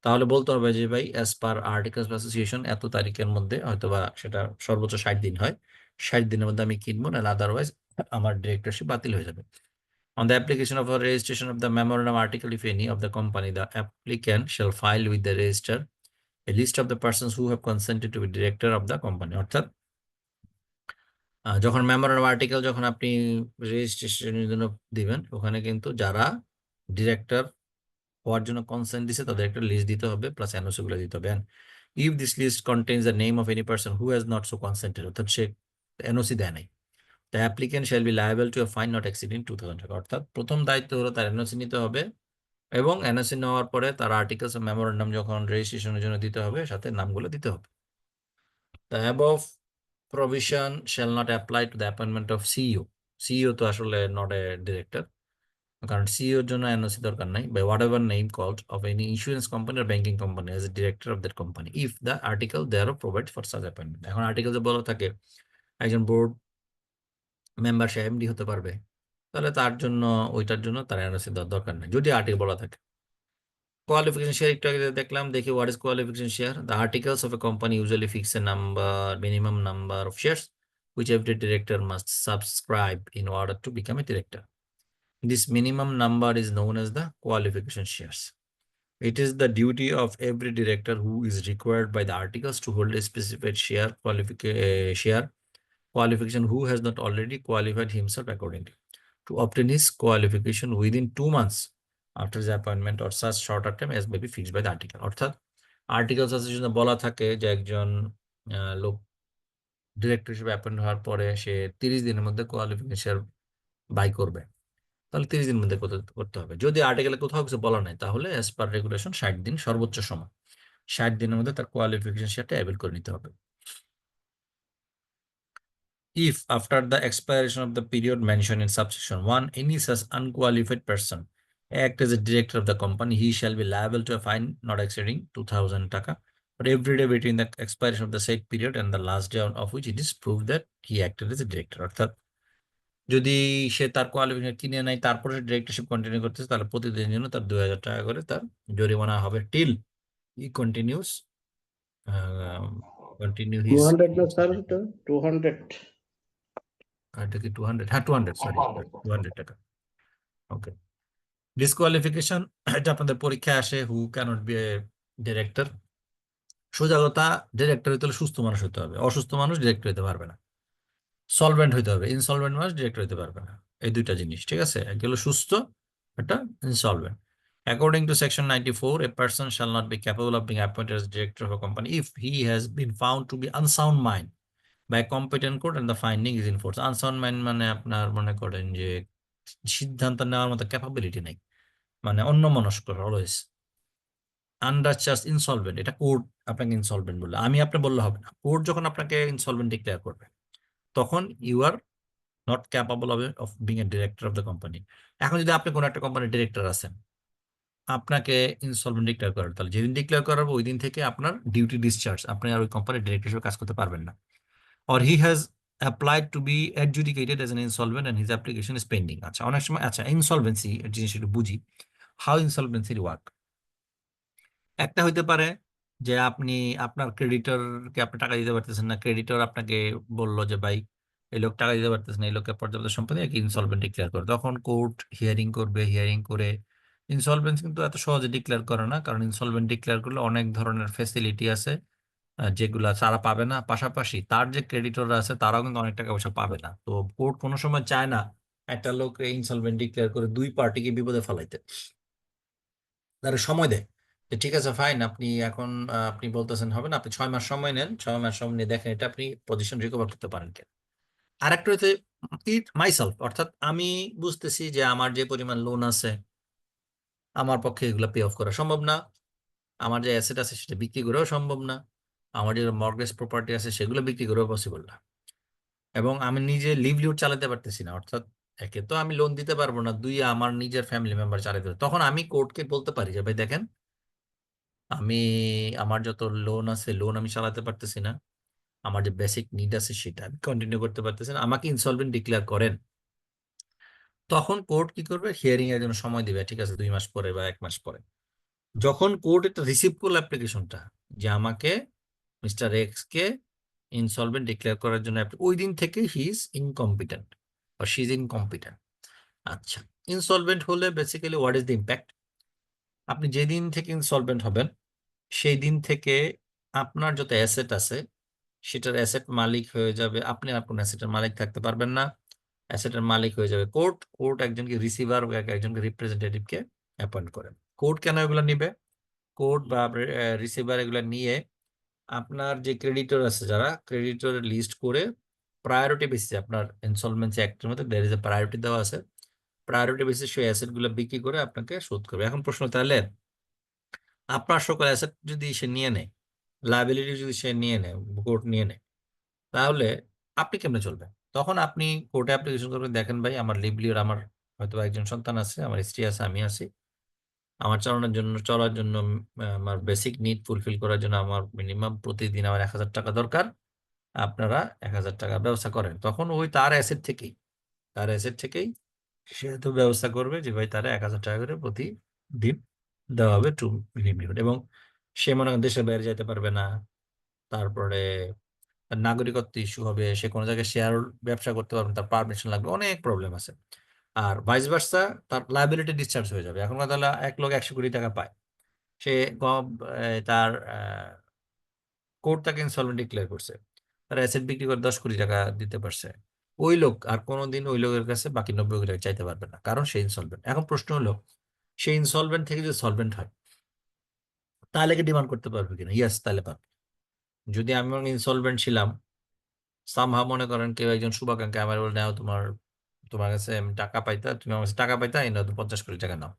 তাহলে বলতে হবে যে ভাই as per articles of association এত তারিখের মধ্যে, হয়তোবা সেটা সর্বোচ্চ 60 দিন হয়, 60 দিনের মধ্যে আমি কিনবো, না আদারওয়াইজ আমার ডিরেক্টরশিপ বাতিল হয়ে যাবে। On the application of a registration of the memorandum article, if any of the company, the applicant shall file with the register a list of the persons who have consented to be director of the company. অর্থাৎ যখন memorandum article যখন আপনি রেজিস্ট্রেশনের জন্য দিবেন, ওখানে কিন্তু যারা ডিরেক্টর হওয়ার জন্য কনসেন্ট দিছে তাদের একটা লিস্ট দিতে হবে, প্লাস এনওসি গুলো দিতে হবে। If this list contains the name of any person who has not so consented, অর্থাৎ সে এনওসি দেয় নাই, the applicant shall be liable to a fine not exceeding 2000 টাকা। অর্থাৎ প্রথম দায়িত্ব হলো তার এনওসি নিতে হবে, এবং এনওসি নেওয়ার পরে তার আর্টিকেলস অফ মেমোরান্ডাম যখন রেজিস্ট্রেশনের জন্য দিতে হবে, সাথে নামগুলো দিতে হবে। The above provision shall not apply to the appointment of CEO. CEO তো আসলে not a director, কারণ সিইও এর জন্য এনওসি দরকার নাই, by whatever name called of any insurance company or banking company as a director of that company if the article thereof provides for such appointment. এখন আর্টিকেলে বলা থাকে একজন বোর্ড মেম্বার সে MD হতে পারবে, তাহলে তার জন্য ওইটার জন্য তার এনওসি দেওয়ার দরকার নেই যদি আর্টিকেল বলা থাকে। Qualification share একটু আগে দেখলাম, দেখি what is qualification share. The articles of a company usually fix a minimum number of shares which every director must subscribe in order to become a director. This minimum number is known as the qualification shares. It is the duty of every director who is required by the articles to hold a specified share qualification who has not already qualified himself accordingly to obtain his qualification within 2 months after his appointment or such shorter time as may be fixed by the article. অর্থাৎ articles অ্যাসোসিয়েশনে বলা থাকে যে একজন লোক director হিসেবে appoint হওয়ার পরে সে 30 দিনের মধ্যে কোয়ালিফিকেশন বাই করবে, তাহলে 30 দিনের মধ্যে করতে হবে। যদি আর্টিকেলে কোথাও কিছু বলা নাই, তাহলে অ্যাজ পার রেগুলেশন 60 দিন সর্বোচ্চ সময়, 60 দিনের মধ্যে তার কোয়ালিফিকেশন শেয়ারটা অ্যাভেল করে নিতে হবে। If after the expiration of the period mentioned in subsection 1, any such unqualified person act as a director of the company, he shall be liable to a fine not exceeding 2000 taka for every day between the expiration of the said period and the last day of which it is proved that he acted as a director. অর্থাৎ যদি সে তার qualification কিনে নাই তারপরে directorship continue করতেছে, তাহলে প্রতিদিনের জন্য তার 2000 টাকা করে তার জরিমানা হবে টিল হি কন্টিনিউস কন্টিনিউ হিজ 200 না স্যার, এটা 200। এটা কি 200? হ্যাঁ 200, সরি 200 টাকা। ওকে, ডিসকোয়ালিফিকেশন এটা আপনাদের পরীক্ষায় আসে, হু ক্যানট বি এ ডিরেক্টর। সোজা কথা, ডিরেক্টর হইতে হলে সুস্থ মানুষ হতে হবে, অসুস্থ মানুষ ডিরেক্টর হতে পারবে না। সলভেন্ট হইতে হবে, ইনসলভেন্ট মানুষ ডিরেক্টর হতে পারবে না। এই দুইটা জিনিস, ঠিক আছে, একটা হলো সুস্থ, একটা insolvent. According to section 94, a person shall not be capable of being appointed as director of a company if he has been found to be unsound mind by a competent court and the finding is in force. Unsound mind মানে আপনার মনে করেন যে সিদ্ধান্ত নেওয়ার মতো capability নাই, মানে অন্যমনস্ক অলওয়েজ। আনজাস্ট ইনসলভেন্ট, এটা কোর্ট আপনাকে ইনসলভেন্ট বললে, আমি আপনি বললে হবে না। কোর্ট যখন আপনাকে ইনসলভেন্ট ডিক্লেয়ার করবে তখন you are not capable of being a director of the company. এখন যদি আপনি কোনো একটা কোম্পানির ডিরেক্টর আছেন, আপনাকে ইনসলভেন্ট ডিক্লেয়ার করার, তাহলে যেদিন ডিক্লেয়ার করাবো ওই দিন থেকে আপনার ডিউটি ডিসচার্জ, আপনি আর ওই কোম্পানির ডিরেক্টর হিসেবে কাজ করতে পারবেন না। or he has applied to be adjudicated as an insolvent and his application is pending. আচ্ছা, অনেক সময় আচ্ছা ইনসলভেন্সি জিনিস একটু বুঝি, হাউ ইনসলভেন্সি ওয়ার্ক। একটা হইতে পারে যে আপনি আপনার ক্রেডিটরকে আপনি টাকা দিতে পারতেছেন না, ক্রেডিটর আপনাকে বললো যে ভাই এই লোক টাকা দিতে পারতেছে না, এই লোকের পর্যাপ্ত সম্পত্তি ইনসলভেন্ট ডিক্লেয়ার করে, তখন কোর্ট হিয়ারিং করবে, হিয়ারিং করে ইনসলভেন্সি কিন্তু এত সহজে ডিক্লেয়ার করে না, কারণ ইনসলভেন্ট ডিক্লেয়ার করলে অনেক ধরনের ফেসিলিটি আছে যেগুলা তারা পাবে না, পাশাপাশি তার যে ক্রেডিটররা আছে তারাও কিন্তু অনেক টাকা পয়সা পাবে না। তো কোর্ট কোনো সময় চায় না একটা লোক ইনসলভেন্ট ডিক্লেয়ার করে দুই পার্টিকে বিপদে ফেলাইতে, তারা সময় দেয় যে ঠিক আছে ফাইন, আপনি এখন আপনি বলতেছেন হবে না, আপনি 6 মাস সময় নেন, 6 মাস সময় নিয়ে দেখেন এটা আপনি পজিশন রিকভার করতে পারেন কিনা। আরেকটা হচ্ছে ইট মাইসেলফ, অর্থাৎ আমি বুঝতেছি যে আমার যে পরিমাণ লোন আছে আমার পক্ষে এগুলো পে অফ করা সম্ভব না, আমার যে অ্যাসেট আছে সেটা বিক্রি করেও সম্ভব না, আমার যে মর্গেজ প্রপার্টি আছে সেগুলো বিক্রি করেও পসিবল না, এবং আমি নিজে লিভলিহুড চালাতে পারতেছি না। অর্থাৎ একে তো আমি লোন দিতে পারবো না, দুই আমার নিজের ফ্যামিলি মেম্বার চালাতে পারবো, তখন আমি কোর্টকে বলতে পারি যে ভাই দেখেন আমি আমার যত লোন আছে লোন আমি চালাতে পারতেছি না, আমার যে বেসিক নিড আছে সেটা আমি কন্টিনিউ করতে পারতেছি না, আমাকে ইনসলভেন্ট ডিক্লেয়ার করেন। তখন কোর্ট কি করবে, হিয়ারিং এর জন্য সময় দিবে, ঠিক আছে 2 মাস পরে বা 1 মাস পরে। যখন কোর্ট এটা রিসিভ করলো অ্যাপ্লিকেশনটা যে আমাকে মিস্টার এক্স কে ইনসলভেন্ট ডিক্লেয়ার করার জন্য, ওই দিন থেকে হি ইজ ইনকম্পিটেন্ট বা শি ইজ ইনকম্পিটেন্ট, আচ্ছা, ইনসলভেন্ট হলে basically what is the impact? আপনি যেদিন থেকে ইনসলভেন্ট হবেন সেই দিন থেকে আপনার যত অ্যাসেট আছে সেটার অ্যাসেট মালিক হয়ে যাবে আপনি, আর কোন অ্যাসেটের মালিক থাকতে পারবেন না। অ্যাসেটের মালিক হয়ে যাবে কোর্ট। কোর্ট একজনকে রিসিভার ও একজনকে রিপ্রেজেন্টেটিভকে অ্যাপয়েন্ট করে। কোর্ট কেন এগুলো নিবে? কোর্ট বা রিসিভার এগুলো নিয়ে আপনার যে ক্রেডিটর আছে যারা ক্রেডিটরের লিস্ট করে প্রায়োরিটি বেসিসে, আপনার ইনসলভেন্সি অ্যাক্টের মধ্যে দেয়ার ইজ এ প্রায়োরিটি দেওয়া আছে, প্রায়োরিটি বেসিসে সেই অ্যাসেট গুলো বিক্রি করে আপনাকে শোধ করবে। এখন প্রশ্ন, তাহলে আপনার সকল অ্যাসেট যদি সে নিয়ে নেয়, লায়াবিলিটি যদি সে নিয়ে নেয়, কোর্ট নিয়ে নেয়, তাহলে আপনি কেমনে চলবেন? তখন আপনি কোর্টে অ্যাপ্লিকেশন করবেন, দেখেন ভাই আমার লিভলিওর, আমার হয়তো একজন সন্তান আছে, আমার স্ত্রী আছে, আমি আছি, আমার চলার জন্য আমার বেসিক নিড ফুলফিল করার জন্য আমার মিনিমাম প্রতিদিন আমার 1,000 টাকা দরকার, আপনারা 1,000 টাকার ব্যবস্থা করেন। তখন ওই তার অ্যাসেট থেকেই সে তো ব্যবস্থা করবে যে ভাই তারা 1,000 টাকা করে প্রতিদিন দেওয়া হবে টু লিভলিহুড। এবং সে মনে করেন দেশের বাইরে যেতে পারবে না, তারপরে তার নাগরিকত্ব ইস্যু হবে, সে কোনো জায়গায় শেয়ার ব্যবসা করতে পারবে না, তার পারমিশন লাগবে, অনেক প্রবলেম আছে। আর ভাইস ভার্সা, তার লায়াবিলিটি ডিসচার্জ হয়ে যাবে। এখন কথা হলো এক লোক 100 কোটি টাকা পায়, সে তার কোর্ট তাকে ইনসলভেন্ট ডিক্লেয়ার করছে, তার অ্যাসেট বিক্রি করে 10 কোটি টাকা দিতে পারছে, ওই লোক আর কোনোদিন ওই লোকের কাছে বাকি 90 কোটি টাকা চাইতে পারবে না, কারণ সে ইনসলভেন্ট। এখন প্রশ্ন হলো, সে ইনসলভেন্ট থেকে যদি সলভেন্ট হয় তাহলে কি ডিমান্ড করতে পারবে কিনা? ইয়েস, তাহলে পারবে। যদি আমি ইনসলভেন্ট ছিলাম, সামহা মনে করেন কেউ একজন শুভাকাঙ্ক্ষী আমার বলে, নাও তোমার কাছে আমি টাকা পাইতা, তুমি আমার কাছে টাকা পাইতা, এই নাও 50 কোটি টাকা নাও,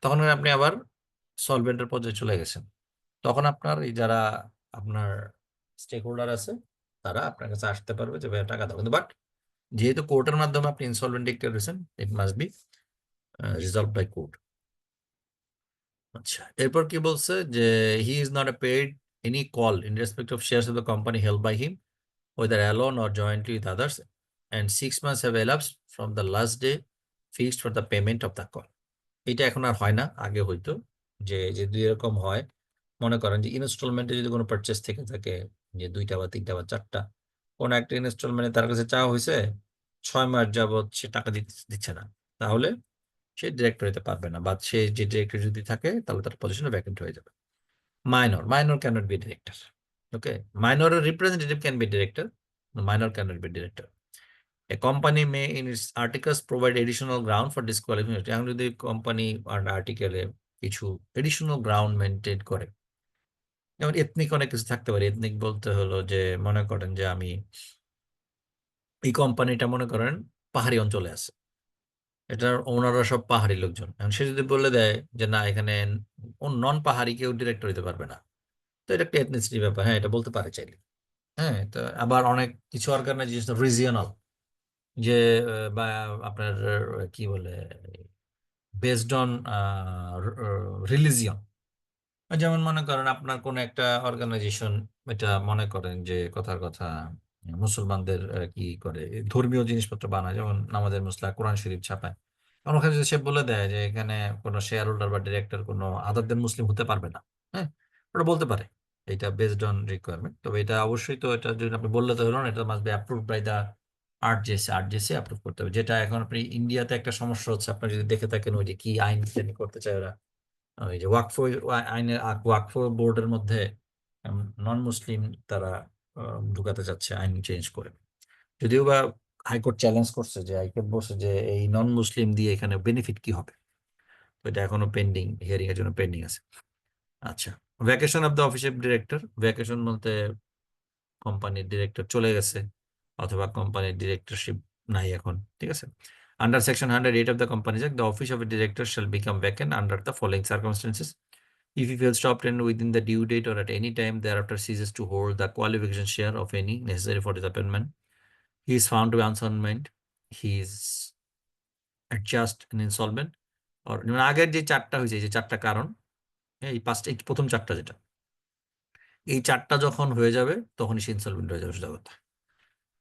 তখন আপনি আবার সলভেন্টের পর্যায়ে চলে গেছেন। তখন আপনার এই যারা আপনার স্টেক হোল্ডার আছে তারা আপনার কাছে আসতে পারবে যে ভাইয়া টাকা দাও, কিন্তু বাট যেহেতু কোর্টের মাধ্যমে আপনি ইনসলভেন্ট ডিক্লেয়ার করেছেন, it must be resolve by court. আচ্ছা, এরপর কি বলছে যে he is not paid any call in respect of shares of the company held by him whether alone or jointly with others, and 6 months have elapsed from the last day fixed for the payment of the call. এটা এখন আর হয় না, আগে হইতো। যে যদি এরকম হয়, মনে করেন যে ইনস্টলমেন্টে যদি কোনো পারচেস থেকে থাকে, যে 2টা বা 3টা বা 4টা, কোন একটা ইনস্টলমেন্টে তার কাছে চাওয়া হয়েছে, 6 মাস যাবত সে টাকা দিচ্ছে না, তাহলে সে ডিরেক্টর হতে পারবে না, বা সে যে ডিরেক্টর যদি থাকে তাহলে তার পজিশন ভ্যাকেন্ট হয়ে যাবে। Minor cannot be director. Okay, minor representative can be director, minor cannot be director. A company may in its articles provide additional ground for disqualification. এখন যদি কোম্পানি আর্টিকেলে কিছু এডিশনাল গ্রাউন্ড মেনটেন করে, যেমন ethnic অনেক কিছু থাকতে পারে। এথনিক বলতে হলো যে মনে করেন যে আমি এই কোম্পানিটা মনে করেন পাহাড়ি অঞ্চলে আছে, এটার ওনাররা সব পাহাড়ি লোকজন, এখন সে যদি বলে দেয় যে না এখানে নন পাহাড়ি কেউ ডিরেক্টর হতে পারবে না, তো এটা একটা এথনিসিটি ব্যাপার, হ্যাঁ এটা বলতে পারে চাইলে। হ্যাঁ, তো আবার অনেক কিছু অর্গানাইজেশন রিজিয়নাল, যে বা আপনার কি বলে বেসড অন রিলিজিয়ন। যেমন মনে করেন আপনার কোন একটা অর্গানাইজেশন, এটা মনে করেন যে কথার কথা মুসলমানদের কি করে ধর্মীয় জিনিসপত্র বানায়, যেমন নামাজের মুসলা, কোরআন শরীফ ছাপায়। কারণ ওখানে যদি সে বলে দেয় যে এখানে কোনো শেয়ার হোল্ডার বা ডিরেক্টর কোনো আদার দেন মুসলিম হতে পারবে না, হ্যাঁ ওটা বলতে পারে, এটা বেসড অন রিকোয়ারমেন্ট। তবে এটা অবশ্যই, তো এটা যদি আপনি বললে তো হলো না, এটা must be approved by the RJSC approve করতে হবে। যেটা এখন আপনি ইন্ডিয়াতে একটা সমস্যা হচ্ছে, আপনি যদি দেখে থাকেন ওই যে কি আইন করতে চায় ওরা, ওই যে ওয়াকফ বোর্ডের মধ্যে নন মুসলিম তারা ঢুকাতে চাচ্ছে আইন চেঞ্জ করে। যদিও বা হাইকোর্ট চ্যালেঞ্জ করছে, যে হাইকোর্ট বলছে যে এই নন মুসলিম দিয়ে এখানে বেনিফিট কি হবে, তো এটা এখনো পেন্ডিং, হিয়ারিং এর জন্য পেন্ডিং আছে। আচ্ছা, vacation of the office of director. Vacation বলতে কোম্পানির ডিরেক্টর চলে গেছে অথবা কোম্পানির ডিরেক্টরশিপ নাই এখন, ঠিক আছে। Under Section 108 of the Companies Act, the office of a director shall become vacant under the following circumstances: if he fails to obtain within the due date or at any time thereafter ceases to hold the qualification share of any necessary for his appointment, he is found to be insolvent, he is adjust and insolvent, or আগের যে 4টা হয়েছে, যে 4টা কারণ, এই প্রথম 4টা যেটা, এই 4টা যখন হয়ে যাবে তখনই সে ইনসলভেন্ট হয়ে যাবে, সোজা কথা।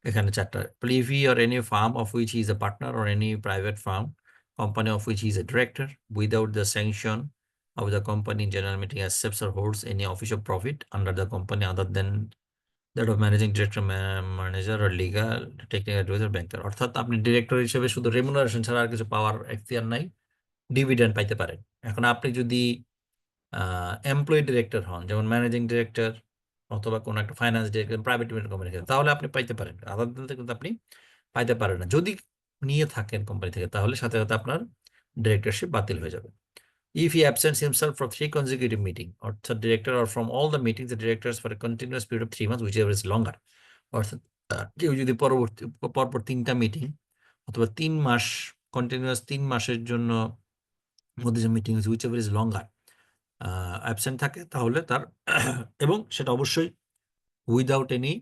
এখানে 4টা, if he or any firm of which he is a partner or any private firm, company of which he is a director, without the sanction of the company, general meeting accepts or holds any official profit under the company other than that of managing director, manager আর legal technical adviser, banker. অর্থাৎ আপনি director হিসেবে শুধু remuneration ছাড়া আর কিছু পাওয়ার এখতিয়ার নাই, dividend পাইতে পারেন। এখন আপনি যদি এমপ্লয়ি ডিরেক্টর হন, যেমন ম্যানেজিং ডিরেক্টর অথবা কোনো একটা finance director private limited company থেকে, তাহলে আপনি পাইতে পারেন। আদার দেন কিন্তু আপনি পাইতে পারেন না। যদি নিয়ে থাকেন কোম্পানি থেকে, তাহলে সাথে সাথে আপনার ডিরেক্টরশিপ বাতিল হয়ে যাবে। If he absents himself for 3 consecutive meetings, অর্থাৎ director or from all the meetings, the directors for a continuous period of 3 months, whichever is longer, অর্থাৎ কেউ যদি পরপর 3টা মিটিং অথবা 3 মাস কন্টিনিউয়াস 3 মাসের জন্য মধ্যে যে মিটিং হচ্ছে whichever is longer অ্যাবসেন্ট থাকে, তাহলে তার এবং সেটা অবশ্যই উইদাউট এনি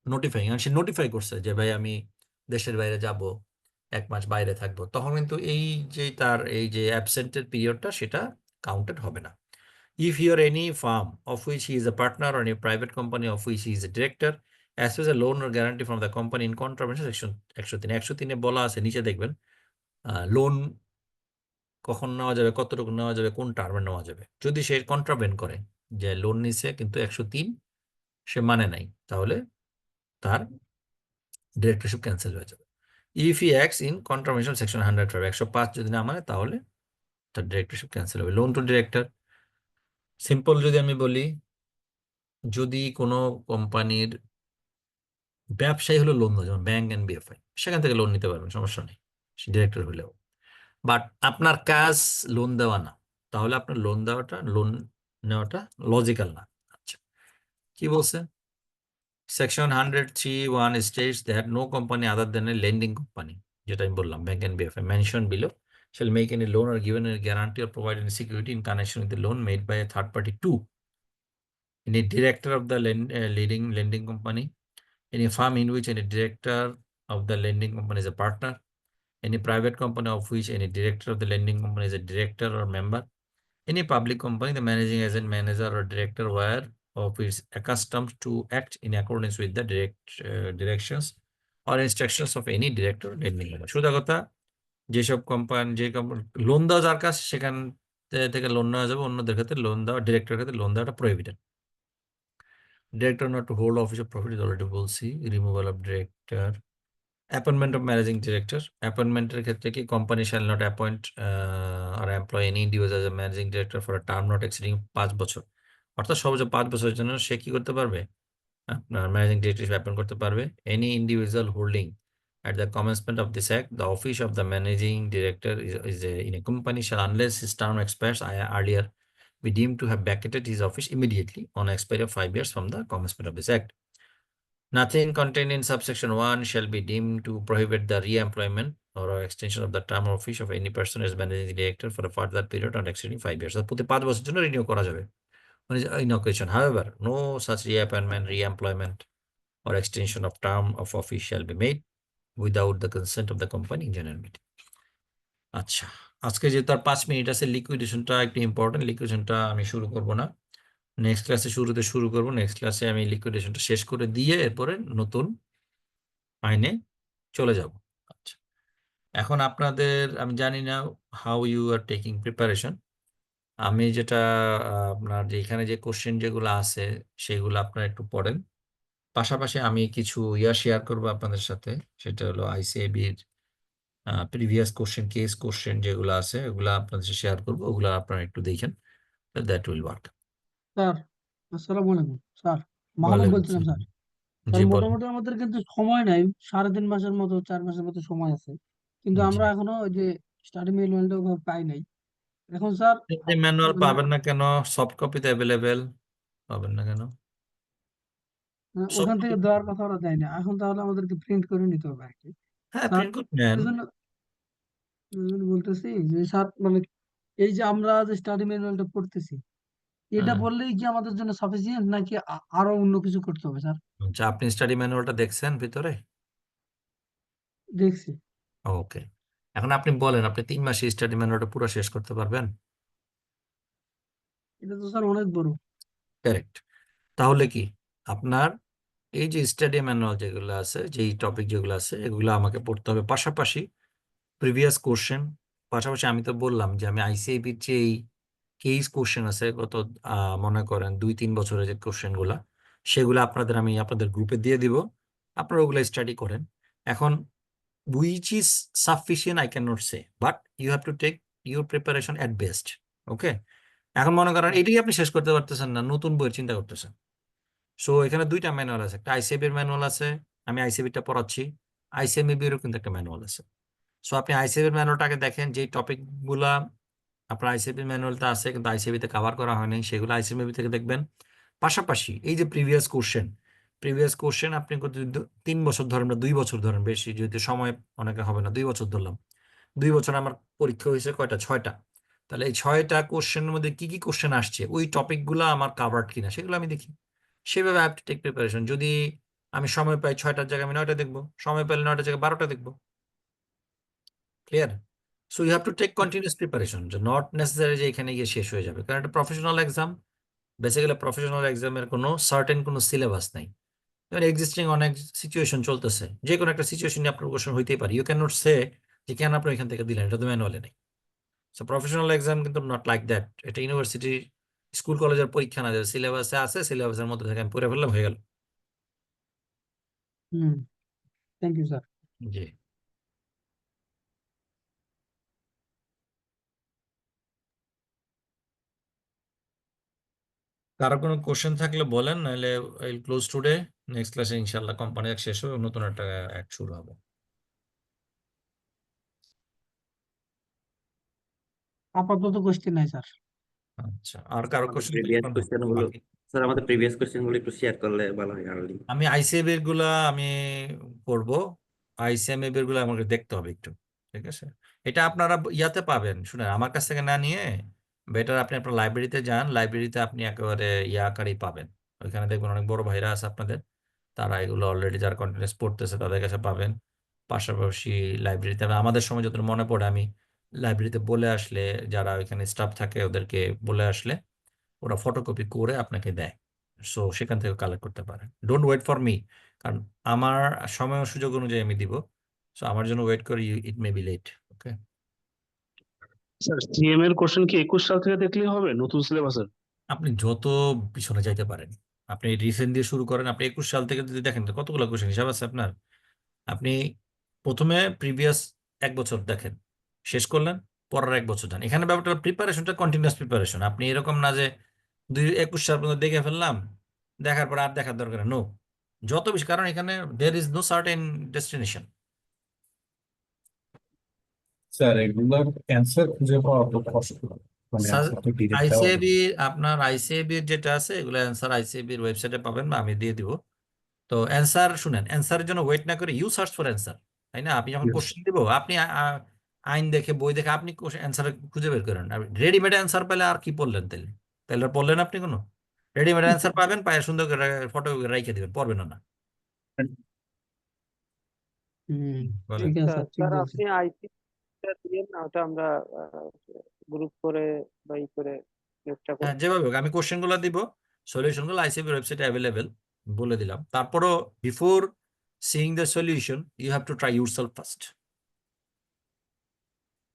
নোটিফাইং, সে নোটিফাই করছে যে ভাই আমি দেশের বাইরে যাব, 1 মাস বাইরে থাকবো, তখন কিন্তু এই যে তার এই যে অ্যাবসেন্টের পিরিয়ডটা সেটা কাউন্টেড হবে না। If you are any firm of which he is a partner or any private company of which he is a director, as well as a loan or guarantee from the company in contravention section 103, 103 বলা আছে, নিচে দেখবেন loan কখন নেওয়া যাবে, কতটুকু নেওয়া যাবে, কোন টার্মে নেওয়া যাবে। যদি সে কন্ট্রাভেন করে যে লোন নিছে কিন্তু 103 সে মানে নাই, তাহলে তার ডিরেক্টরশিপ ক্যান্সেল হয়ে যাবে। If he acts in contravention section 105, 105 যদি না মানে, তাহলে তার ডিরেক্টরশিপ ক্যান্সেল হবে। লোন টু ডিরেক্টর সিম্পল যদি আমি বলি, যদি কোনো কোম্পানির ব্যবসায়ী হলো লোন দেওয়া, যেমন ব্যাংক এনবিএফআই, সেখান থেকে লোন নিতে পারবেন, সমস্যা নেই ডিরেক্টর হলেও। বাট আপনার কাজ লোন দেওয়া না, তাহলে আপনার লোন নেওয়াটা লজিক্যাল না। আচ্ছা, কি বলছে? Section 103(1) states that no company other than a lending company, যেটা আমি বললাম bank NBFI mentioned below, shall make any loan or given any guarantee or provide any security in connection with the loan made by a third party to any director of the leading lending company, any firm in which any director of the lending company is a partner, any private company of which any director of the lending company is a director or member, any public company the managing agent, manager or director where of is accustomed to act in accordance with the directions or instructions of any director or lending company. সোজা কথা, যেসব company loan দেওয়া যার কাছে, সেখান থেকে loan নেওয়া যাবে, অন্যদের ক্ষেত্রে লোন দেওয়া, ডিরেক্টরের ক্ষেত্রে লোন দেওয়াটা prohibited. Director not to hold office of profit is already বলছি। Removal of director, appointment of managing director, appointmenটের ক্ষেত্রে কি company shall not appoint or employ any individual as a managing director for a term not exceeding 5 বছর। অর্থাৎ সর্বোচ্চ 5 বছরের জন্য সে কি করতে পারবে? আপনার ম্যানেজিং ডিরেক্টর হিসেবে অ্যাপয়েন্ট করতে পারবে। Any individual holding at the commencement of this act the office of the managing director in a company shall, unless his term expires earlier, be deemed to have vacated his office immediately on expiry of 5 years from the commencement of this act. Nothing contained in subsection 1 shall be deemed to prohibit the re-employment or extension of the term of office of any person as managing director for a further period not exceeding 5 years. প্রতি 5 বছরের জন্য renew করা যাবে, মানে in occasion. However, no such reappointment, re-employment or extension of term of office shall be made without the consent of the company in general meeting. আচ্ছা, আজকে যেহেতু আর 5 minute আছে, লিকুইডেশনটা একটু ইম্পর্টেন্ট। লিকুইডেশনটা আমি শুরু করব না, নেক্সট ক্লাসে শুরু করব। নেক্সট ক্লাসে আমি লিকুইডেশনটা শেষ করে দিয়ে এরপরে নতুন আইনে চলে যাব। আচ্ছা, এখন আপনাদের, আমি জানি না how you are taking preparation. আমি যেটা আপনার যে এখানে যে কোশ্চেন যেগুলো আছে সেগুলো আপনারা একটু পড়েন, পাশাপাশি আমি কিছু শেয়ার করবো আপনাদের সাথে। সেটা হলো আইসিএবির প্রিভিয়াস কোশ্চেন, কেস কোশ্চেন যেগুলো আছে ওগুলো আপনাদের সাথে শেয়ার করবো, ওগুলো আপনারা একটু দেখেন, দ্যাট উইল ওয়ার্ক। স্যার আসসালামু আলাইকুম স্যার, মাহমুদ ওয়ালাইকুম বলছিলাম স্যার। আসসালাম। স্যার জি বলেন। মোটামুটি আমাদের কিন্তু সময় নাই, 3.5 মাসের মতো 4 মাসের মতো সময় আছে, কিন্তু জি, আমরা এখনো ওই যে স্টাডি ম্যানুয়ালটা ওভাবে পাই নাই। এখন স্যার ম্যানুয়াল মানে পাবেন না কেন? সফট কপিতে অ্যাভেলেবেল পাবেন না কেন? সফট ওখান থেকে কপি, দেওয়ার কথা ওরা দেয় না এখন, তাহলে আমাদেরকে প্রিন্ট করে নিতে হবে আর কি হ্যাঁ স্যার। প্রিন্ট করে নেন। এই জন্য বলতেছি যে স্যার মানে এই যে আমরা যে স্টাডি ম্যানুয়ালটা পড়তেছি, এটা হ্যাঁ, পড়লেই কি আমাদের জন্য সাফিসিয়েন্ট, নাকি আরো অন্য কিছু করতে হবে স্যার? আচ্ছা, আপনি স্টাডি ম্যানুয়ালটা দেখছেন ভিতরে? দেখছি। ওকে, এখন আপনি বলেন, আপনি 3 মাসে স্টাডি ম্যানুয়ালটা পুরো শেষ করতে পারবেন? এটা তো স্যার অনেক বড়। কারেক্ট। তাহলে কি আপনার এই যে স্টাডি ম্যানুয়াল যেগুলো আছে, যেই টপিক যেগুলো আছে, এগুলো আমাকে পড়তে হবে, পাশাপাশি প্রিভিয়াস কোশ্চেন, পাশাপাশি আমি তো বললাম যে আমি আইসিএবির যে কেস কোশ্চেন আছে গত মনে করেন 2-3 বছরের যে কোশ্চেন গুলা, সেগুলো আমি আপনাদের গ্রুপে দিয়ে দিব, আপনারা ওগুলো স্টাডি করেন। এখন which is sufficient I cannot say, but you have to take your preparation at best. ওকে, এখন মনে করেন এটাই আপনি শেষ করতে পারতেছেন না, নতুন বইয়ের চিন্তা করতেছেন। সো এখানে দুইটা ম্যানুয়াল আছে, একটা আইসিএবি এর ম্যানুয়াল আছে, আমি আইসিএবিটা পড়াচ্ছি, আইসিএমএবি এরও কিন্তু একটা ম্যানুয়াল আছে। সো আপনি আইসিএবি এর ম্যানুয়ালটাকে দেখেন, যে টপিক গুলা আপনার আইসিএবি ম্যানুয়ালটা আছে কিন্তু আইসিএবি তে কভার করা হয়নি, সেগুলো আইসিএমএবি থেকে দেখবেন। পাশাপাশি এই যে প্রিভিয়াস কোশ্চেন আপনি যদি 3 বছর ধরেন বা 2 বছর ধরেন, বেশি যদি সময় অনেকে হবে না, 2 বছর ধরলাম, 2 বছর আমার পরীক্ষা হয়েছে কয়টা, 6টা, তাহলে এই 6টা কোশ্চেনের মধ্যে কি কি কোশ্চেন আসছে, ওই টপিক গুলা আমার কাভার্ড কিনা সেগুলো আমি দেখি। সেভাবে I have to take preparation. যদি আমি সময় পাই 6টার জায়গায় আমি 9টা দেখবো, সময় পেলে 9টার জায়গায় 12টা দেখবো। Clear? So you have to take continuous preparation, যে নট নেসেসারি যে এখানে গিয়ে শেষ হয়ে যাবে, কারণ এটা প্রফেশনাল এক্সাম। বেসিক্যালি প্রফেশনাল এক্সামের কোনো সার্টেন কোনো সিলেবাস নাই। এবার এক্সিস্টিং অনেক সিচুয়েশন চলতেছে, যে কোনো একটা সিচুয়েশন নিয়ে আপনার কোশ্চেন হইতেই পারে। ইউ ক্যান নট সে যে কেন আপনি এখান থেকে দিলেন, এটা তো ম্যানুয়ালে নেই। সো প্রফেশনাল এক্সাম কিন্তু নট লাইক দ্যাট। এটা ইউনিভার্সিটি, স্কুল কলেজের পরীক্ষা না, যে সিলেবাসে আছে সিলেবাসের মধ্যে থেকে আমি পড়ে ফেললাম, হয়ে গেল। Thank you sir. জি, কারো কোনো কোশ্চেন থাকলে বলেন, নাহলে আই ক্লোজ টুডে। নেক্সট ক্লাসে ইনশাআল্লাহ কোম্পানি শেষ হবে, নতুন একটা অ্যাক্ট শুরু হবে। আপাতত কোশ্চেন নাই স্যার। আচ্ছা, আর কারো কোশ্চেন প্রিভিয়াস কোশ্চেন গুলো, স্যার আমাদের প্রিভিয়াস কোশ্চেন গুলো একটু শেয়ার করলে ভালো হয় আর্লি। আমি আইসিএবি এর গুলা আমি করব, আইসিএমএবি এর গুলো আমাকে দেখতে হবে একটু। ঠিক আছে, এটা আপনারা ইয়াতে পাবেন, শুনেন, আমার কাছ থেকে না নিয়ে বেটার আপনি আপনার লাইব্রেরিতে যান, লাইব্রেরিতে আপনি একেবারে ইয়া আকারেই পাবেন। ওইখানে দেখবেন অনেক বড় ভাইরা আছে আপনাদের, তারা এগুলো অলরেডি যারা কন্টিনিউস পড়তেছে তাদের কাছে পাবেন। পাশাপাশি লাইব্রেরিতে আমাদের সময় যত মনে পড়ে, আমি লাইব্রেরিতে বলে আসলে, যারা ওইখানে স্টাফ থাকে ওদেরকে বলে আসলে ওরা ফটোকপি করে আপনাকে দেয়। সো সেখান থেকে কালেক্ট করতে পারেন, ডোন্ট ওয়েট ফর মি, কারণ আমার সময় ও সুযোগ অনুযায়ী আমি দিব। সো আমার জন্য ওয়েট করি, it may be late. Okay, sir CM এর কোশ্চেন কি 21 সাল থেকে দেখলেই হবে নতুন সিলেবাসের? আপনি যত পিছনে যাইতে পারেন, আপনি রিসেন্ট দিয়ে শুরু করেন, আপনি 21 সাল থেকে যদি দেখেন তো কতগুলো কোশ্চেন হিসাব আছে আপনার। আপনি প্রথমে প্রিভিয়াস 1 বছর দেখেন, শেষ করলেন, পরের 1 বছর যান। এখানে ব্যাপারটা প্রিপারেশনটা কন্টিনিউয়াস প্রিপারেশন। আপনি এরকম না যে 21 সাল পর্যন্ত দেখে ফেললাম, দেখার পর আর দেখার দরকার নো, যত বেশি, কারণ এখানে there is no certain destination. Sir এগুলোর অ্যান্সার খুঁজে পাওয়া তো কষ্ট, মানে অ্যান্সার তো ডিরেক্ট দেওয়া আইসিএবি, আপনার আইসিএবি যেটা আছে এগুলো অ্যান্সার আইসিএবির ওয়েবসাইটে পাবেন, বা আমি দিয়ে দিব। তো অ্যান্সার শুনেন, অ্যান্সারের জন্য ওয়েট না করে ইউ সার্চ ফর অ্যান্সার, তাই না? আপনি যখন Yes. কোশ্চেন দিব, আপনি আইন দেখে, বই দেখে আপনি অ্যান্সার খুঁজে বের করেন। রেডিমেড অ্যান্সার পেলে আর কি পড়লেন, তাহলে তাহলে আর পড়লেন আপনি কোনো? রেডিমেড অ্যান্সার পাবেন, পায়ে সুন্দর করে ফটো রেখে দিবেন, পড়বেন না। বলেন। ঠিক আছে স্যার, ঠিক স্যার বলছেন। আপনি আইসি দিয়েন না, ওটা আমরা গ্রুপ করে বা ই করে চেষ্টা করব। হ্যাঁ, যেভাবে হোক আমি কোশ্চেন গুলো দিব, সলিউশন গুলো আইসিবি ওয়েবসাইটে অ্যাভেলেবেল, বলে দিলাম। তারপরও before seeing the solution you have to try yourself first.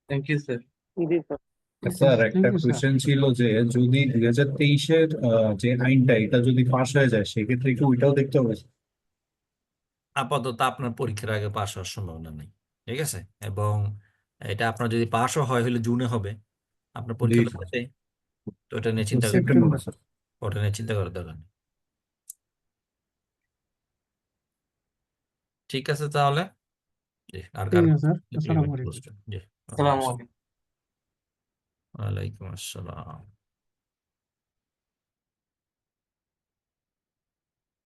Thank you sir. জি স্যার। স্যার Thank একটা you, sir. কোয়েশ্চেন ছিল যে যদি 2023-এর যে আইনটা এটা যদি পাশ হয়ে যায় সেক্ষেত্রে কি ওইটাও দেখতে হবে? আপাতত আপনার পরীক্ষার আগে পাশ হওয়ার সম্ভাবনা নেই, ঠিক আছে? এবং এটা আপনার যদি পাশও হয়, হলে জুনে হবে, আপনার পরীক্ষা তো হবেই। তো এটা নিয়ে চিন্তা সেপ্টেম্বর স্যার। ওটা নিয়ে চিন্তা করার দরকার নেই। ঠিক আছে তাহলে, জি, আর ঠিক কারো আছে স্যার, আসসালামু আলাইকুম। জি, আসসালামু আলাইকুম। ওয়ালাইকুম আসসালাম।